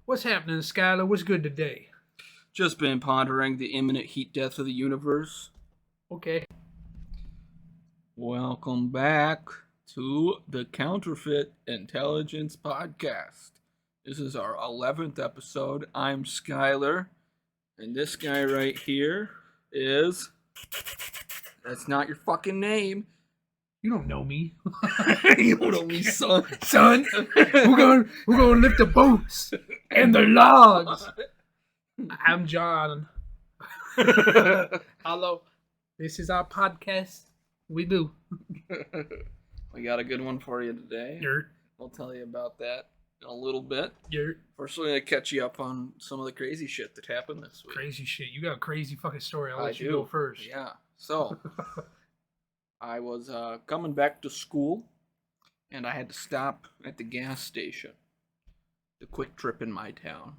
What's happening, Skylar? What's good today? Just been pondering the imminent heat death of the universe. Okay. Welcome back to the Counterfeit Intelligence Podcast. This is our 11th episode. I'm Skylar, and this guy right here is... That's not your fucking name. You don't know me. You don't know me, son. Son, we're gonna lift the boats and the logs. I'm John. Hello. This is our podcast. We do. We got a good one for you today. Yurt. We'll tell you about that in a little bit. Yurt. First, we're going to catch you up on some of the crazy shit that happened this week. Crazy shit. You got a crazy fucking story. I'll I let you do. go first. Yeah. So, I was coming back to school, and I had to stop at the gas station. The Quick Trip in my town.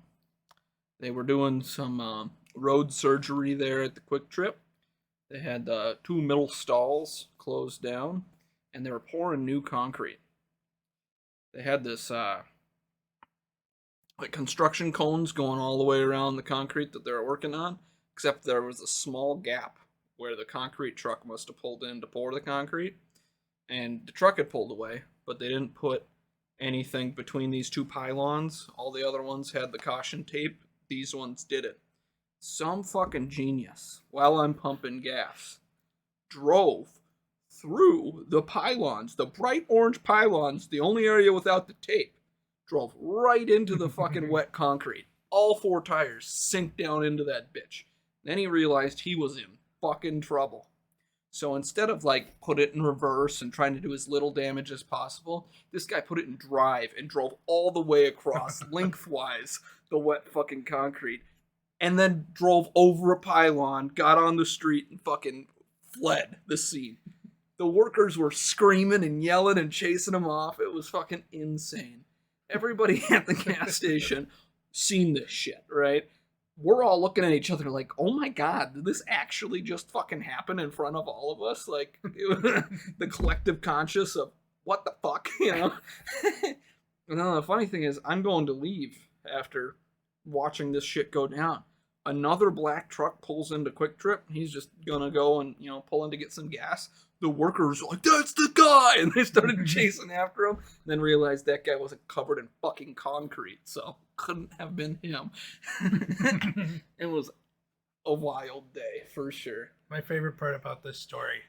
They were doing some road surgery there at the Quick Trip. They had two middle stalls closed down, and they were pouring new concrete. They had this like construction cones going all the way around the concrete that they were working on, except there was a small gap where the concrete truck must have pulled in to pour the concrete, and the truck had pulled away, but they didn't put anything between these two pylons. All the other ones had the caution tape. These ones didn't. Some fucking genius, while I'm pumping gas, drove through the pylons, the bright orange pylons, the only area without the tape, drove right into the fucking wet concrete. All four tires sink down into that bitch. Then he realized he was in fucking trouble. So instead of like put it in reverse and trying to do as little damage as possible, this guy put it in drive and drove all the way across lengthwise the wet fucking concrete, and then drove over a pylon, got on the street, and fucking fled the scene. The workers were screaming and yelling and chasing him off. It was fucking insane. Everybody at the gas station seen this shit, right? We're all looking at each other like, oh my god, did this actually just fucking happen in front of all of us? Like, the collective conscious of, what the fuck, you know? And then the funny thing is, I'm going to leave after watching this shit go down. Another black truck pulls into Quick Trip. He's just gonna go and, pull in to get some gas. The workers are like, that's the guy! And they started chasing after him. Then realized that guy wasn't covered in fucking concrete, so couldn't have been him. It was a wild day, for sure. My favorite part about this story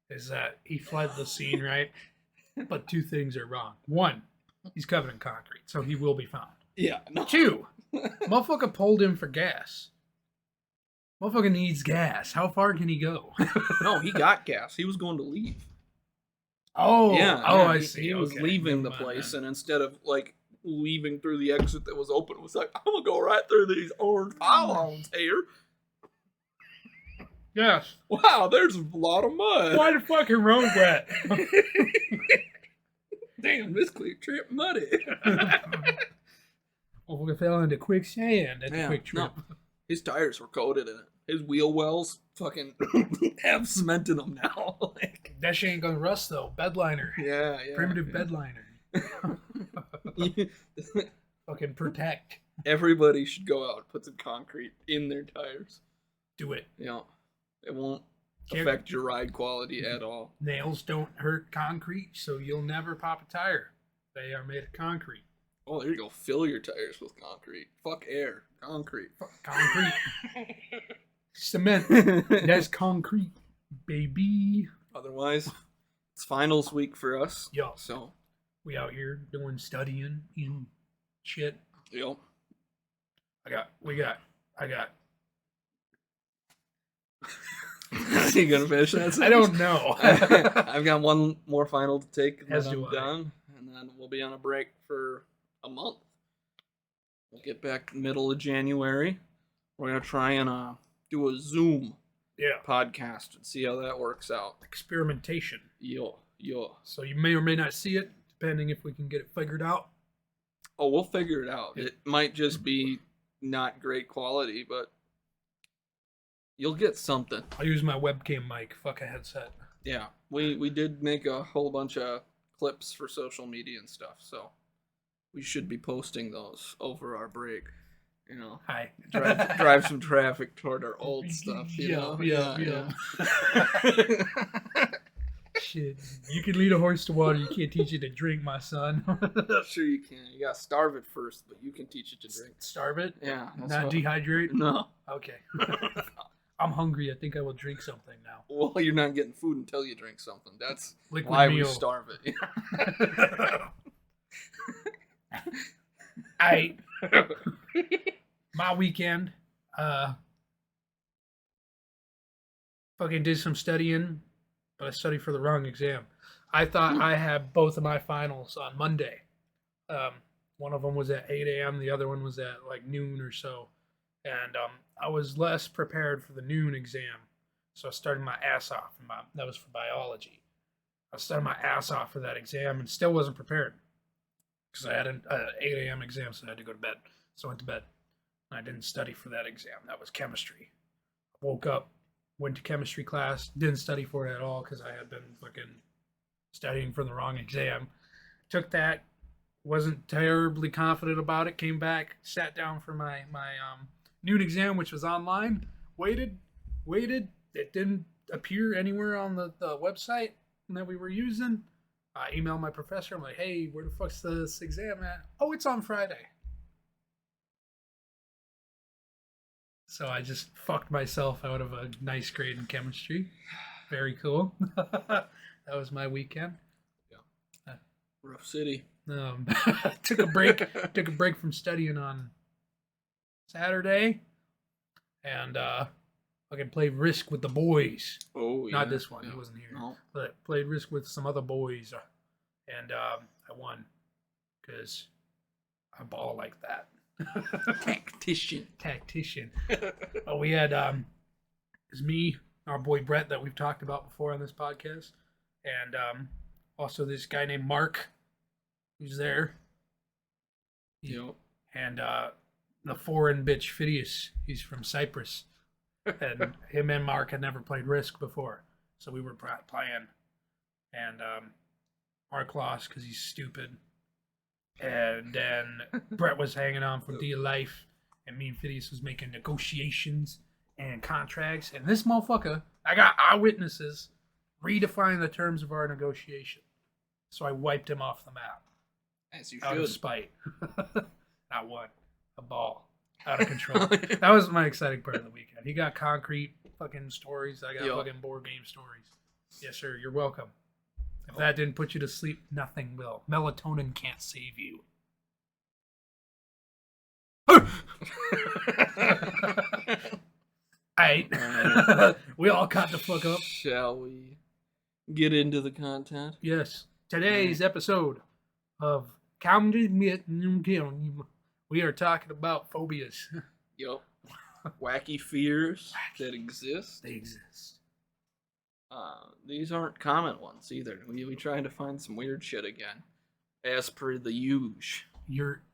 is that he fled the scene, right? But two things are wrong. One, he's covered in concrete, so he will be found. Yeah. No. Two, motherfucker pulled him for gas. Motherfucker needs gas. How far can he go? No, he got gas. He was going to leave. Oh, yeah. I see. He was leaving the place, and instead of like leaving through the exit that was open, it was like, I'm gonna go right through these orange pylons here. Yes. Wow, there's a lot of mud. Why the fucking road wet? Damn, this Quick Trip muddy. We fell into quicksand at the Quick Trip. No. His tires were coated in it. His wheel wells fucking have cement in them now. Like, that shit ain't gonna rust though. Bedliner. Yeah. Primitive bedliner. Fucking protect. Everybody should go out and put some concrete in their tires. Do it. Yeah. It won't affect your ride quality at all. Nails don't hurt concrete, so you'll never pop a tire. They are made of concrete. Oh, there you go. Fill your tires with concrete. Fuck air. Concrete. Fuck concrete. Cement. That's concrete, baby. Otherwise, it's finals week for us. Yo. So we out here doing studying, shit. Yo. I got. You gonna finish that sentence? I don't know. I've got one more final to take, and then I'm done, and then we'll be on a break for a month. We'll get back middle of January. We're gonna try and do a Zoom podcast and see how that works out. Experimentation. Yo. So you may or may not see it, depending if we can get it figured out. Oh, we'll figure it out. It might just be not great quality, but you'll get something. I'll use my webcam mic. Fuck a headset. Yeah, we did make a whole bunch of clips for social media and stuff, so We should be posting those over our break. You know, Hi. drive some traffic toward our old stuff. You know, yeah. Shit, you can lead a horse to water. You can't teach it to drink, my son. Sure you can. You gotta starve it first, but you can teach it to drink. Starve it? Yeah. Not dehydrate? No. Okay. I'm hungry. I think I will drink something now. Well, you're not getting food until you drink something. That's Liquid why meal. we starve it. My weekend, fucking did some studying, but I studied for the wrong exam. I thought I had both of my finals on Monday. One of them was at 8 a.m. The other one was at like noon or so. And I was less prepared for the noon exam. So I started my ass off. That was for biology. I started my ass off for that exam and still wasn't prepared. Because I had an 8 a.m. exam, so I had to go to bed. So I went to bed. And I didn't study for that exam. That was chemistry. I woke up, went to chemistry class, didn't study for it at all because I had been fucking studying for the wrong exam. Took that, wasn't terribly confident about it, came back, sat down for my noon exam, which was online, waited. It didn't appear anywhere on the website that we were using. I emailed my professor. I'm like, hey, where the fuck's this exam at? Oh, it's on Friday. So I just fucked myself out of a nice grade in chemistry. Very cool. That was my weekend. Yeah. Rough city. Took a break from studying on Saturday, and fucking played Risk with the boys. Oh, yeah. Not this one. Yeah. He wasn't here. No. But played Risk with some other boys, and I won because I ball like that. Tactician. Oh, we had it's me, our boy Brett that we've talked about before on this podcast, and also this guy named Mark, who's there. Yep. And the foreign bitch Phidias, he's from Cyprus, and him and Mark had never played Risk before, so we were playing, and Mark lost because he's stupid, and then Brett was hanging on for dear life, and me and Phidias was making negotiations and contracts, and this motherfucker, I got eyewitnesses redefining the terms of our negotiation, so I wiped him off the map. As you Out should. of spite. Not one. A ball. Out of control. That was my exciting part of the weekend. He got concrete fucking stories. I got fucking board game stories. Yes, sir. You're welcome. If that didn't put you to sleep, nothing will. Melatonin can't save you. Alright. We all caught the fuck up. Shall we get into the content? Yes. Today's episode of we are talking about phobias. Yep. Wacky fears that exist. They exist. These aren't common ones either. We trying to find some weird shit again, as per the usual.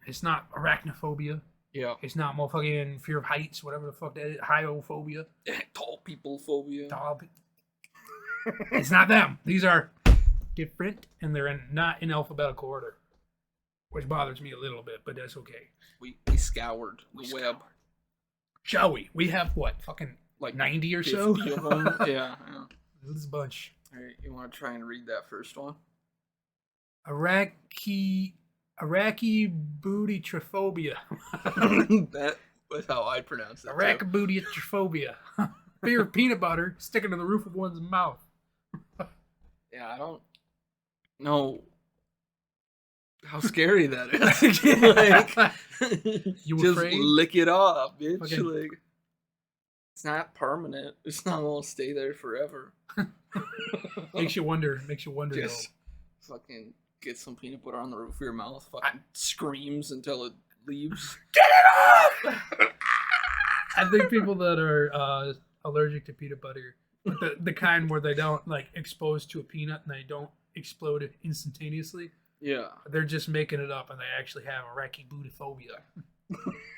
It's not arachnophobia. Yeah. It's not motherfucking fear of heights, whatever the fuck that is. Hyophobia. Tall people phobia. It's not them. These are different, and they're not in alphabetical order, which bothers me a little bit, but that's okay. We scoured the web. Shall we? We have what? Fucking like 90 or so? 50 of them. Yeah. This is a bunch. All right, you want to try and read that first one? Iraqi booty trophobia. That was how I pronounce it. Iraqi booty trophobia. Fear of peanut butter sticking to the roof of one's mouth. Yeah, I don't know how scary that is. You just afraid? lick it off, bitch. Okay. Like, it's not permanent. It's not gonna stay there forever. Makes you wonder. Just fucking get some peanut butter on the roof of your mouth. Fucking screams until it leaves. Get it off! I think people that are allergic to peanut butter, the kind where they don't like exposed to a peanut and they don't explode it instantaneously. Yeah. They're just making it up and they actually have Iraqi bootyphobia.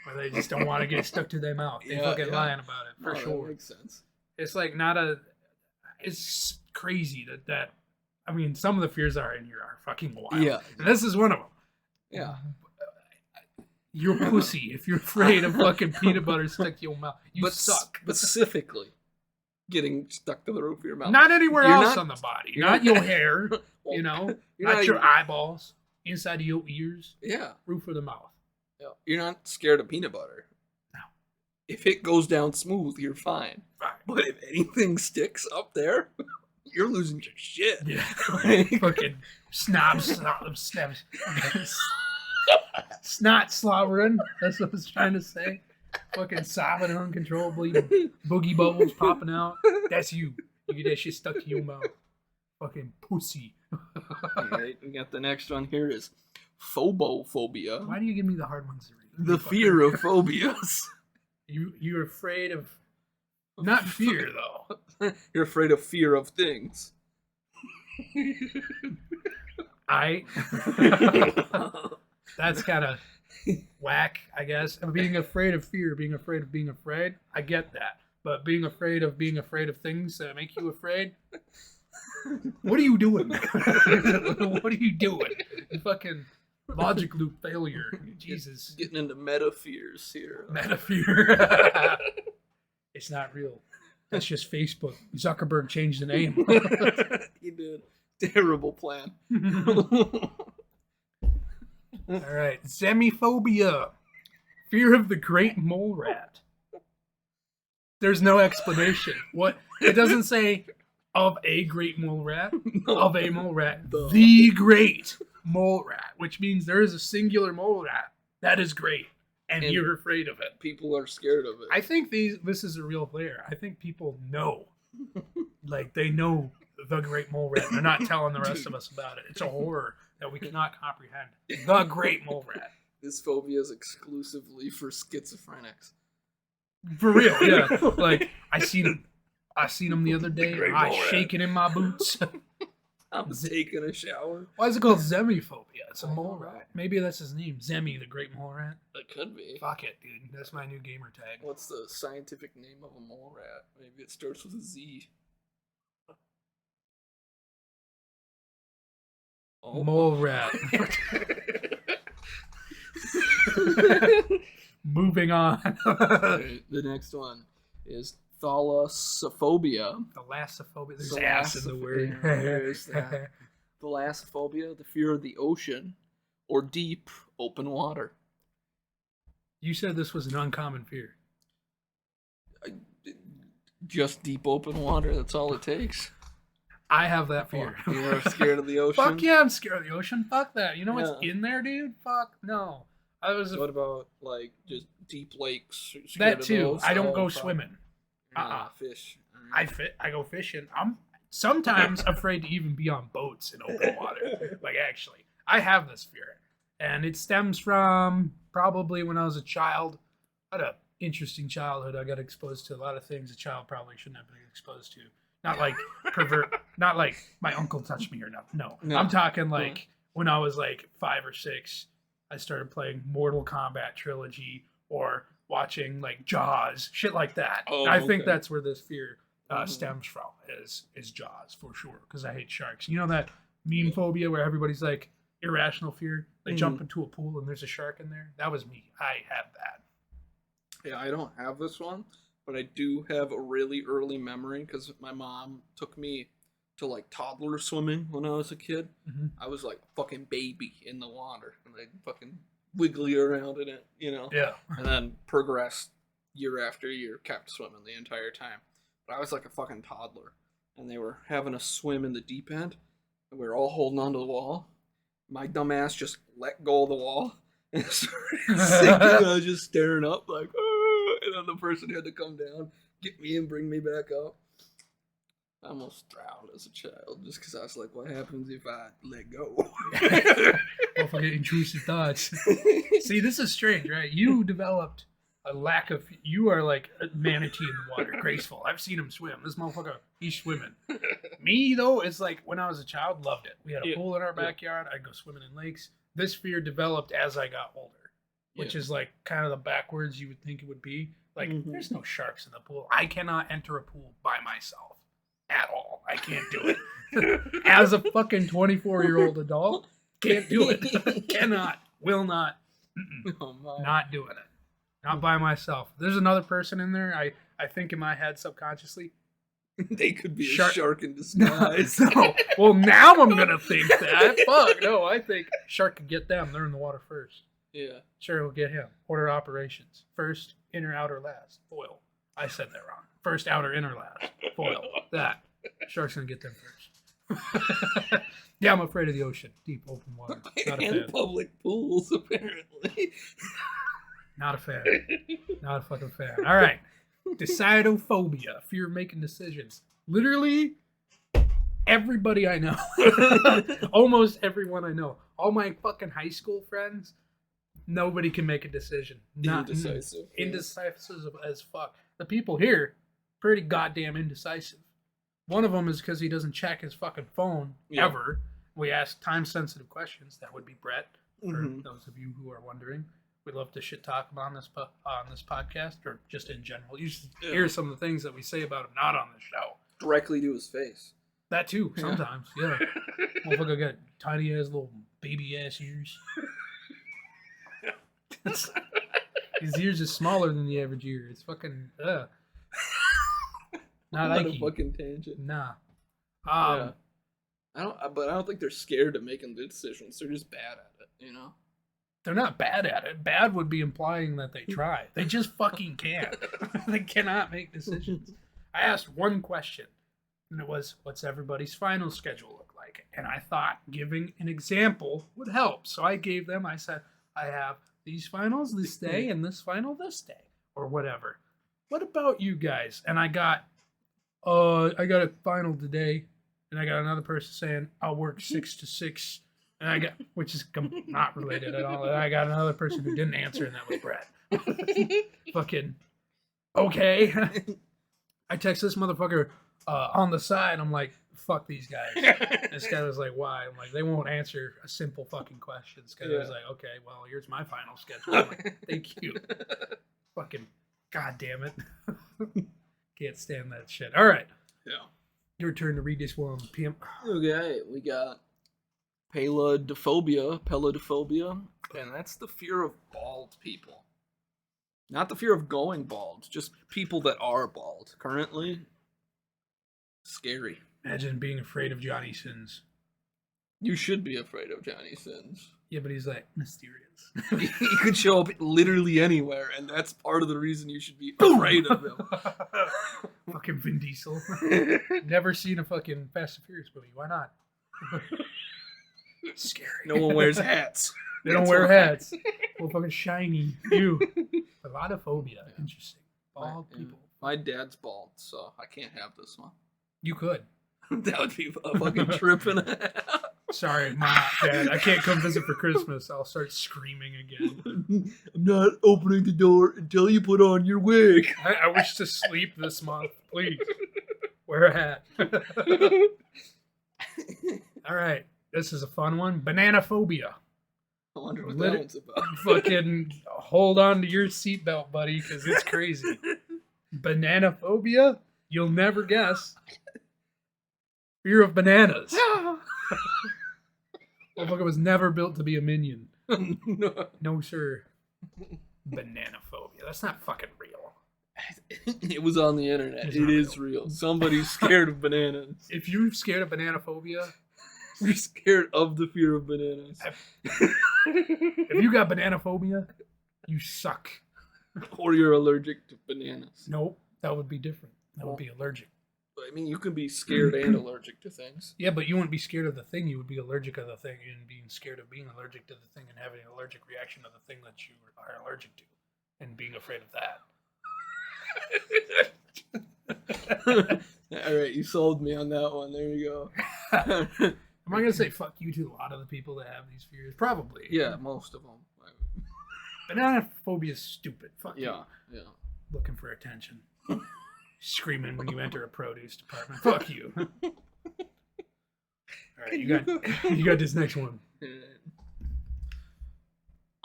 Where they just don't want to get stuck to their mouth. They fucking lying about it, for sure. That makes sense. It's like it's crazy that I mean, some of the fears that are in here are fucking wild. Yeah. And this is one of them. Yeah. You're a pussy if you're afraid of fucking peanut butter stuck to your mouth. You suck. Specifically, getting stuck to the roof of your mouth. Not anywhere You're else not- on the body. you're Not not- your hair. Well, You know, you're not not your even- eyeballs, inside of your ears, Yeah. roof of the mouth. Yeah. You're not scared of peanut butter. No. If it goes down smooth, you're fine. Right. But if anything sticks up there, you're losing your shit. Yeah. Like, Fucking snot slobbering. That's what I was trying to say. Fucking sobbing uncontrollably. Boogie bubbles popping out. That's you. You get that shit stuck to your mouth. Fucking pussy. Alright, we got the next one here is phobophobia. Why do you give me the hard ones to read? The fear of phobias. You're afraid of not fear though. You're afraid of fear of things. That's kind of whack, I guess. And being afraid of fear, being afraid of being afraid, I get that. But being afraid of things that make you afraid, what are you doing? What are you doing? You fucking logic loop failure. Jesus. Getting into meta fears here. Meta fear. It's not real. That's just Facebook. Zuckerberg changed the name. He did. Terrible plan. All right. Zemophobia. Fear of the great mole rat. There's no explanation. What? It doesn't say of a great mole rat. Of a mole rat. The great mole rat. Which means there is a singular mole rat. That is great. And you're afraid of it. People are scared of it. I think this is a real player. I think people know. Like, they know the great mole rat. They're not telling the rest of us about it. It's a horror that we cannot comprehend. The great mole rat. This phobia is exclusively for schizophrenics. For real, yeah. Like, I seen him the other day. Great I mole rat. shaking in my boots. I'm taking a shower. Why is it called Zemophobia? It's a mole rat. Maybe that's his name. Zemi, the great mole rat. It could be. Fuck it, dude. That's my new gamer tag. What's the scientific name of a mole rat? Maybe it starts with a Z. Oh. Mole rat. Moving on. Alright, the next one is thalassophobia. Thalassophobia. There's ass in the word. There's that. Thalassophobia, the fear of the ocean or deep open water. You said this was an uncommon fear. Just deep open water, that's all it takes. I have that fear. You're scared of the ocean? Fuck yeah, I'm scared of the ocean. Fuck that. You know what's Yeah. in there, dude? Fuck no. I was What about, like, just deep lakes? Scared that of too. those? I don't Oh, go fuck. swimming. Fish. I go fishing. I'm sometimes afraid to even be on boats in open water. Like, actually, I have this fear, and it stems from probably when I was a child. I had an interesting childhood. I got exposed to a lot of things a child probably shouldn't have been exposed to. Not like not like my uncle touched me or nothing. No. No. I'm talking like when I was like 5 or 6, I started playing Mortal Kombat trilogy or watching like Jaws, shit like that. Oh, I think okay. that's where this fear stems from is Jaws for sure, because I hate sharks. You know that meme phobia where everybody's like irrational fear, they jump into a pool and there's a shark in there? That was me. I have that. Yeah, I don't have this one, but I do have a really early memory because my mom took me to like toddler swimming when I was a kid. Mhm. I was like a fucking baby in the water and I fucking wiggly around in it, you know? Yeah. And then progressed year after year, kept swimming the entire time. But I was like a fucking toddler and they were having a swim in the deep end and we were all holding onto the wall. My dumb ass just let go of the wall and started sinking. I was just staring up like, "Ah," and then the person had to come down, get me and bring me back up. I almost drowned as a child just because I was like, what happens if I let go? Don't forget intrusive thoughts. See, this is strange, right? You developed a lack of. You are like a manatee in the water, graceful. I've seen him swim. This motherfucker, he's swimming. Me though, it's like when I was a child, loved it. We had a pool in our backyard. I'd go swimming in lakes. This fear developed as I got older, which is like kind of the backwards you would think it would be. Like, there's no sharks in the pool. I cannot enter a pool by myself at all. I can't do it. As a fucking 24-year-old adult, can't do it. Cannot. Will not. Oh my. Not doing it. Not by myself. There's another person in there. I think in my head subconsciously. They could be Shark- a shark in No, disguise. no. Well, now I'm gonna think that. Fuck no. I think shark could get them. They're in the water first. Yeah. Sure, we'll get him. Order operations. First, inner, outer, last. Foil. I said that wrong. First, outer, inner, last. Foil. That. Shark's gonna get them first. Yeah, I'm afraid of the ocean. Deep, open water. Not a And fan. public pools, apparently. Not a fan. Not a fucking fan. All right. Decidophobia. Fear of making decisions. Literally, everybody I know. Almost everyone I know. All my fucking high school friends. Nobody can make a decision. Not Indecisive. Indecisive as fuck. The people here, pretty goddamn indecisive. One of them is because he doesn't check his fucking phone ever. We ask time-sensitive questions. That would be Brett. For those of you who are wondering, we love to shit talk about on this podcast, or just in general. You should hear some of the things that we say about him not on the show. Directly to his face. That too, sometimes. Yeah. Motherfucker got tiny ass little baby ass ears. His ears is smaller than the average ear. It's fucking not Not like a fucking tangent. Nah. Yeah. I don't think they're scared of making the decisions. They're just bad at it, you know? They're not bad at it. Bad would be implying that they try. They just fucking can't. They cannot make decisions. I asked one question, and it was, what's everybody's final schedule look like? And I thought giving an example would help. So I gave them, I said, I have these finals this day and this final this day, or whatever. What about you guys? And I got a final today, and I got another person saying, I'll work 6 to 6. And I got, which is not related at all. And I got another person who didn't answer, and that was Brett. Fucking, okay. I text this motherfucker on the side. I'm like, fuck these guys. This guy was like, why? I'm like, they won't answer a simple fucking question. This guy was like, okay, well, here's my final schedule. I'm like, thank you. Fucking, god damn it. Can't stand that shit. All right. Yeah. Your turn to read this one, pimp. Okay, we got peladophobia, and that's the fear of bald people. Not the fear of going bald, just people that are bald currently. Scary. Imagine being afraid of Johnny Sins. You should be afraid of Johnny Sins. Yeah, but he's like mysterious. He could show up literally anywhere, and that's part of the reason you should be afraid of him. Fucking Vin Diesel. Never seen a fucking Fast and Furious movie. Why not? Scary. No one wears hats. They don't wear hats. Well, fucking shiny. Ew. A lot of phobia. Interesting. Bald people. My dad's bald, so I can't have this one. You could. That would be a fucking trip and a half. Sorry, Mom, Dad. I can't come visit for Christmas. I'll start screaming again. I'm not opening the door until you put on your wig. I wish to sleep this month. Please. Wear a hat. All right. This is a fun one. Banana phobia. I wonder what that one's about. Fucking hold on to your seatbelt, buddy, because it's crazy. Banana phobia? You'll never guess. Fear of bananas. Motherfucker was never built to be a minion. No, sir. Banana phobia. That's not fucking real. It was on the internet. It is real. Somebody's scared of bananas. If you're scared of banana phobia, you're scared of the fear of bananas. If you got banana phobia, you suck. Or you're allergic to bananas. Nope, that would be different. That would be allergic. I mean, you can be scared and allergic to things. Yeah, but you wouldn't be scared of the thing. You would be allergic to the thing, and being scared of being allergic to the thing and having an allergic reaction to the thing that you are allergic to, and being afraid of that. All right, you sold me on that one. There you go. Am I gonna say fuck you to a lot of the people that have these fears? Probably. Yeah, most of them. Banana phobia is stupid. Fuck you. Yeah. Looking for attention. Screaming when you enter a produce department. Fuck you. All right, you got this next one.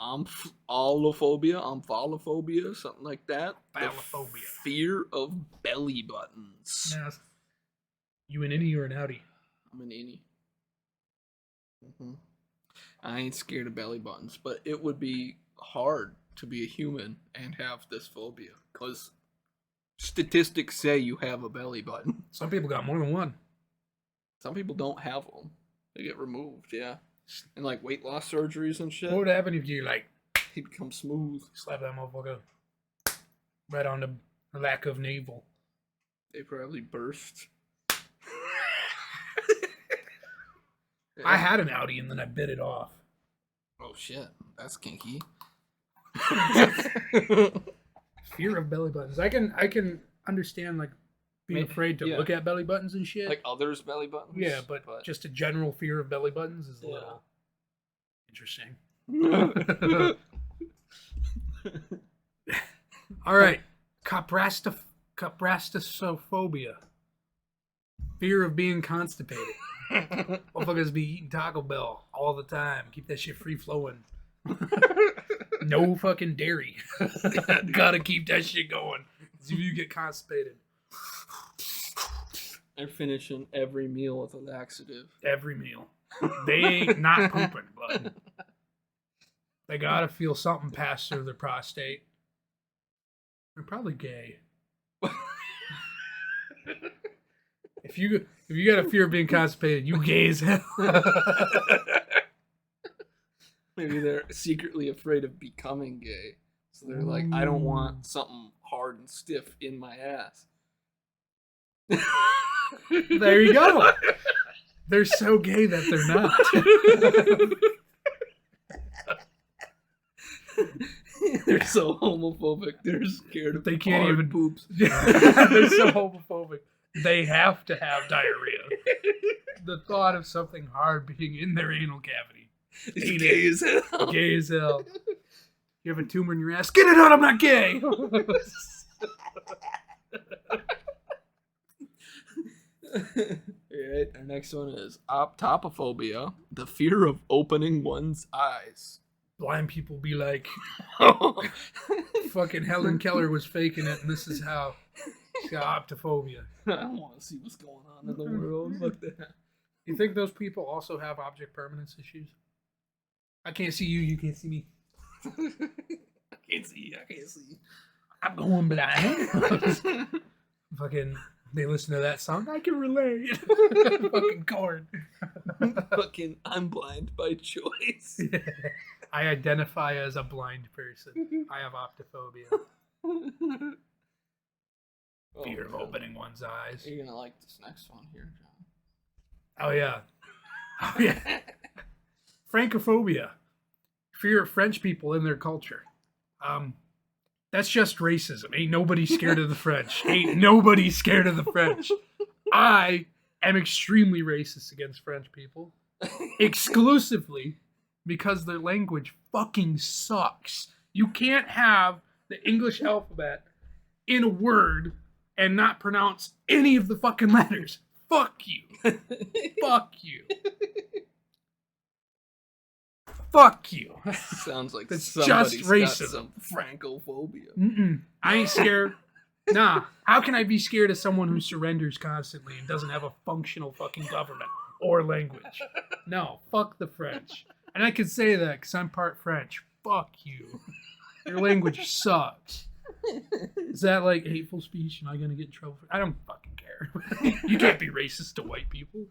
Omphallophobia, something like that. Ballophobia. Fear of belly buttons. Yes. You an innie or an outie? I'm an innie. I ain't scared of belly buttons, but it would be hard to be a human and have this phobia because statistics say you have a belly button. Some people got more than one. Some people don't have them. They get removed, yeah. And like weight loss surgeries and shit. What would happen if you like He becomes smooth. slap that motherfucker right on the lack of navel? They probably burst. I had an Audi and then I bit it off. Oh shit, that's kinky. Fear of belly buttons. I can understand like being afraid to look at belly buttons and shit. Like others' belly buttons. Yeah, but just a general fear of belly buttons is a little interesting. All right, coprastophobia. Fear of being constipated. Motherfuckers be eating Taco Bell all the time. Keep that shit free flowing. No fucking dairy. Gotta keep that shit going. If you get constipated. They're finishing every meal with a laxative. Every meal. They ain't not pooping, but they gotta feel something pass through their prostate. They're probably gay. If you got a fear of being constipated, you gay as hell. Maybe they're secretly afraid of becoming gay. So they're like, I don't want something hard and stiff in my ass. There you go. They're so gay that they're not. They're so homophobic. They're scared of They can't hard even poops. They're so homophobic. They have to have diarrhea. The thought of something hard being in their anal cavity. It's gay as hell. Gay as hell. You have a tumor in your ass. Get it out. I'm not gay. Alright, our next one is optopophobia, the fear of opening one's eyes. Blind people be like, fucking Helen Keller was faking it, and this is how she got optophobia. I don't want to see what's going on in the world. Fuck that. You think those people also have object permanence issues? I can't see you, you can't see me. I can't see. I'm going blind. Fucking, they listen to that song. I can relate. Fucking corn. Fucking, I'm blind by choice. I identify as a blind person. I have optophobia. Fear of opening one's eyes. You're gonna like this next one here, John. Oh yeah. Oh yeah. Francophobia. Fear of French people and their culture. That's just racism. Ain't nobody scared of the French. Ain't nobody scared of the French. I am extremely racist against French people. Exclusively because their language fucking sucks. You can't have the English alphabet in a word and not pronounce any of the fucking letters. Fuck you. Fuck you. Fuck you. Sounds like It's somebody's just got racism. some francophobia. I ain't scared. Nah. How can I be scared of someone who surrenders constantly and doesn't have a functional fucking government or language? No. Fuck the French. And I can say that because I'm part French. Fuck you. Your language sucks. Is that like hateful speech? Am I going to get in trouble for I don't fucking care. You can't be racist to white people.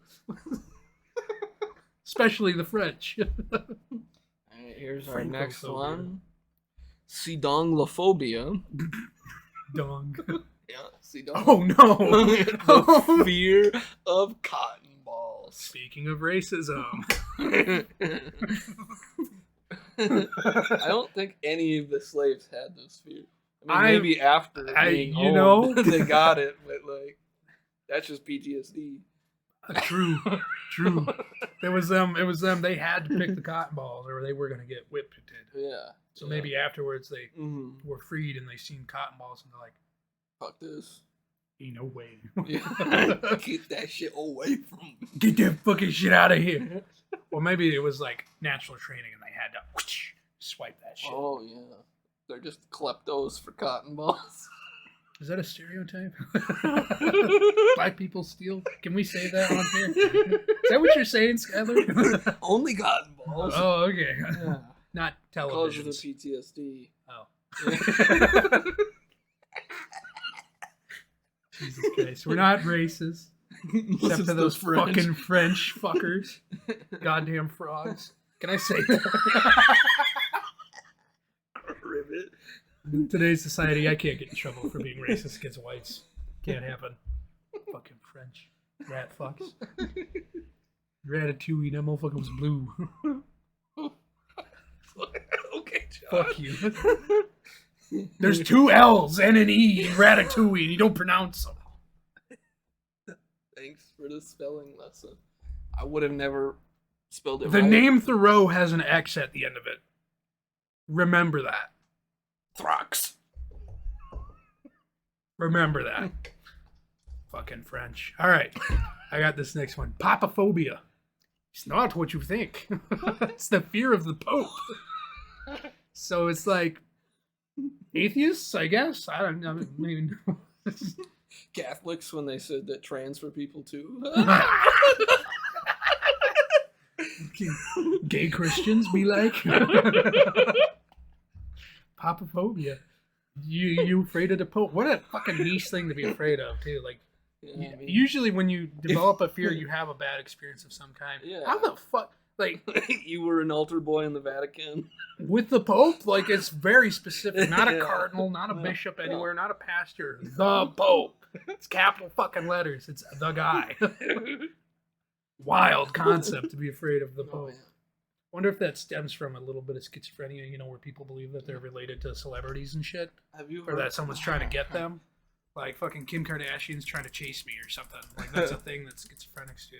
Especially the French. Alright, here's our next one. Sidonglophobia. Dong. Yeah, Sidong. Oh no. The fear of cotton balls. Speaking of racism. I don't think any of the slaves had this fear. I mean, maybe after being you old, know, they got it, but like that's just PTSD. True. It was them. They had to pick the cotton balls, or they were gonna get whipped. Yeah. So maybe afterwards they Mm-hmm. were freed and they seen cotton balls and they're like, Fuck this. "Ain't no way. Yeah. Get that shit away from me. Get that fucking shit out of here." Well, maybe it was like natural training and they had to whoosh, swipe that shit. Oh yeah. They're just kleptos for cotton balls. Is that a stereotype? Black people steal? Can we say that on here? Is that what you're saying, Skyler? Only cotton balls. Oh, okay. Yeah. not Because of the televisions. PTSD. Oh. Jesus Christ. We're not racist. Except for those fucking French fuckers. Goddamn frogs. Can I say that? Ribbit. In today's society, I can't get in trouble for being racist against whites. Can't happen. Fucking French. Rat fucks. Ratatouille, that motherfucker was blue. Okay, John. Fuck you. There's 2 L's and an E in Ratatouille, and you don't pronounce them. Thanks for the spelling lesson. I would have never spelled it The right. name Thoreau has an X at the end of it. Remember that. Throx. Remember that. Fucking French. All right. I got this next one. Papaphobia. It's not what you think. It's the fear of the Pope. So it's like atheists, I guess. I don't know. Maybe no. Catholics when they said that trans were people too. Gay Christians be like. Papaphobia. You afraid of the Pope? What a fucking niche thing to be afraid of, too. Like, Yeah, I mean, usually when you develop a fear, you have a bad experience of some kind. Yeah. How the fuck? Like, you were an altar boy in the Vatican. with the Pope, like, it's very specific. Not a Yeah. cardinal, not a No, bishop no. anywhere, not a pastor. The Pope. It's capital fucking letters. It's the guy. Wild concept to be afraid of the Oh, Pope. man. Wonder if that stems from a little bit of schizophrenia, you know, where people believe that they're related to celebrities and shit. Have you Or heard that someone's trying to get them. Like fucking Kim Kardashian's trying to chase me or something. Like that's a thing that schizophrenics do.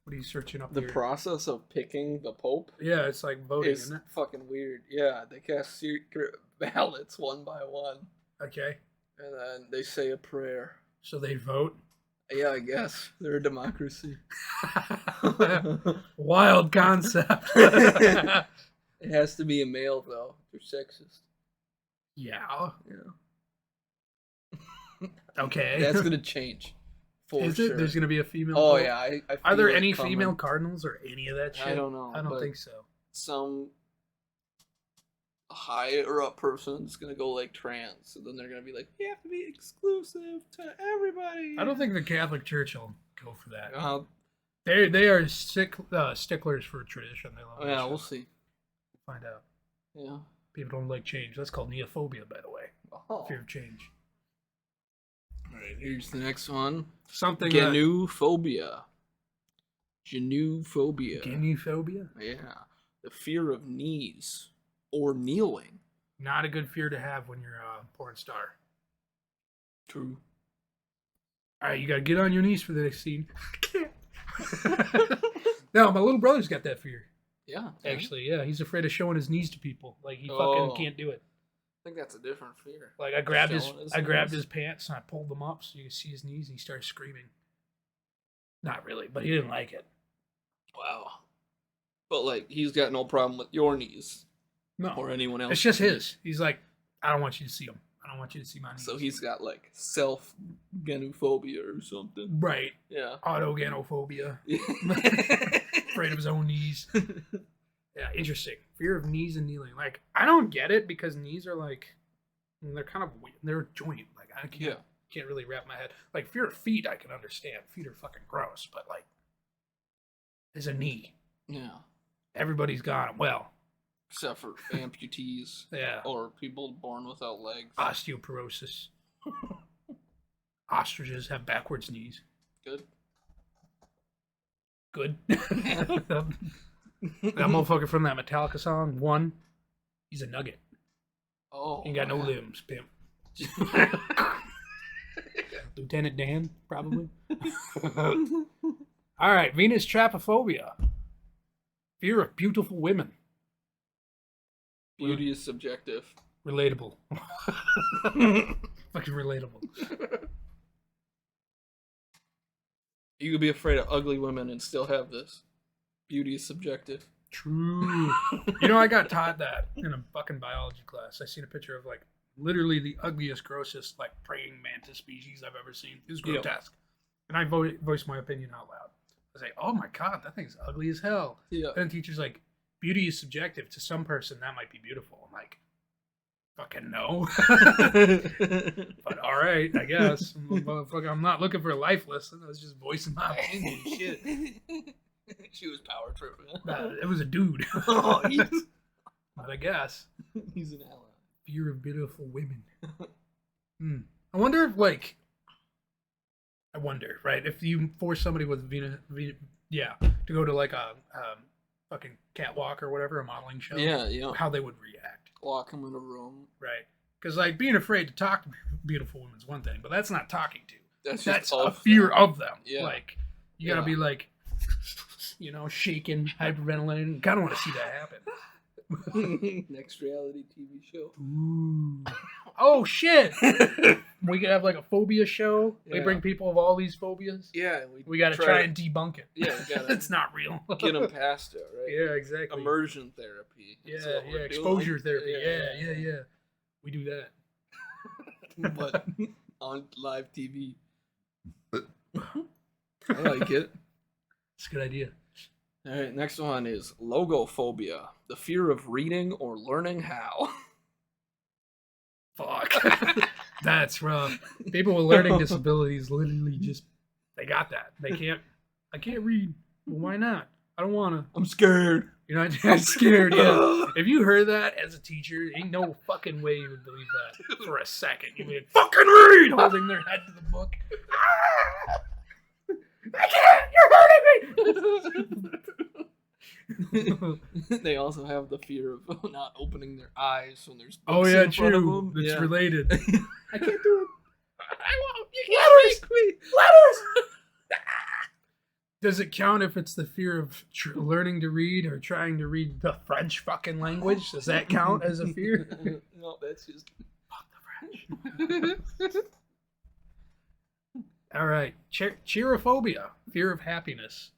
What are you searching up the here? process of picking the Pope Yeah, it's like voting, is isn't it? fucking weird. Yeah, they cast secret ballots one by one, Okay. and then they say a prayer. So they vote. Yeah, I guess they're a democracy. Wild concept. It has to be a male though. They're sexist. Yeah. Yeah, Okay. that's gonna change. For Is sure. it? There's gonna be a female. Oh Pope? yeah, I Are feel there it any coming. female cardinals or any of that shit? I don't know. I don't but think so. Some higher up person's gonna go like trans, so then they're gonna be like, we have to be exclusive to everybody. I don't think the Catholic Church will go for that. Uh, They are sticklers for tradition. They love that yeah, shit. we'll see. Find out. Yeah. People don't like change. That's called neophobia, by the way. Oh. Fear of change. All right, here's the next one. Something. Genophobia. Genophobia. Genophobia? Yeah, the fear of knees or kneeling. Not a good fear to have when you're a porn star. True. All right, you gotta get on your knees for the next scene. No, my little brother's got that fear. Yeah. Actually, yeah, he's afraid of showing his knees to people. Like he Oh. fucking can't do it. I think that's a different fear. Like I grabbed Showing his grabbed knees? his pants and I pulled them up so you could see his knees, and he started screaming. Not really, but he didn't like it. Wow. But like, he's got no problem with your knees No, or anyone else. it's just his. He's like, I don't want you to see them. I don't want you to see my knees. So he's got like self-genophobia or something. right. Yeah. Autogenophobia. Afraid of his own knees. Yeah, interesting. Fear of knees and kneeling. Like, I don't get it because knees are like, they're kind of weird. They're a joint. Like, I can't really wrap my head. Like, fear of feet, I can understand. Feet are fucking gross, but like, there's a knee. Yeah. Everybody's got them. Well, Except for amputees yeah. or people born without legs. Osteoporosis. Ostriches have backwards knees. Good. Good. That motherfucker from that Metallica song, One, he's a nugget. Oh. Ain't got no man. limbs, pimp. Lieutenant Dan, probably. All right, Venus Trapophobia. Fear of beautiful women. Beauty is subjective. Relatable. Fucking relatable. You could be afraid of ugly women and still have this. Beauty is subjective. True. You know, I got taught that in a fucking biology class. I seen a picture of like literally the ugliest, grossest, like praying mantis species I've ever seen. It was Yeah. grotesque. And I voiced my opinion out loud. I was like, oh my god, that thing's ugly as hell. Yeah. And the teacher's like, beauty is subjective. To some person, that might be beautiful. I'm like, fucking no. But all right, I guess. Motherfucker, I'm not looking for a life lesson. I was just voicing my opinion. Shit. She was power tripping. It was a dude. Oh, But I guess. he's an ally. Fear of beautiful women. I wonder if, like, right, if you force somebody with to go to like a fucking catwalk or whatever, a modeling show, Yeah. how they would react. Lock him in a room. Right. Because, like, being afraid to talk to beautiful women is one thing, but that's not talking to. That's a fear of them. Yeah. Like, you gotta be like, you know, shaking, hyperventilating. Kind of want to see that happen. Next reality TV show. Ooh. Oh shit! We could have like a phobia show. We bring people of all these phobias. Yeah, we got to try and debunk it. Yeah, we gotta it's not real. Get them past it, right? Yeah, exactly. Immersion therapy. Yeah, exposure therapy. Yeah. We do that, but on live TV. I like it. It's a good idea. All right, next one is logophobia, the fear of reading or learning how. Fuck. That's rough. People with learning disabilities literally just, they got that. I can't read. Well, why not? I don't want to. I'm scared. You're not scared, yeah. If you heard that as a teacher, ain't no fucking way you would believe that for a second. You'd be like, fucking read! Holding their head to the book. I can't! You're hurting me! They also have the fear of not opening their eyes when there's oh books yeah, in front of true. them. It's related. I can't do it. I won't. You Letters! can't make me. Letters! Does it count if it's the fear of learning to read or trying to read the French fucking language? Does that count as a fear? No, that's just Fuck the French. All right, cheerophobia, fear of happiness.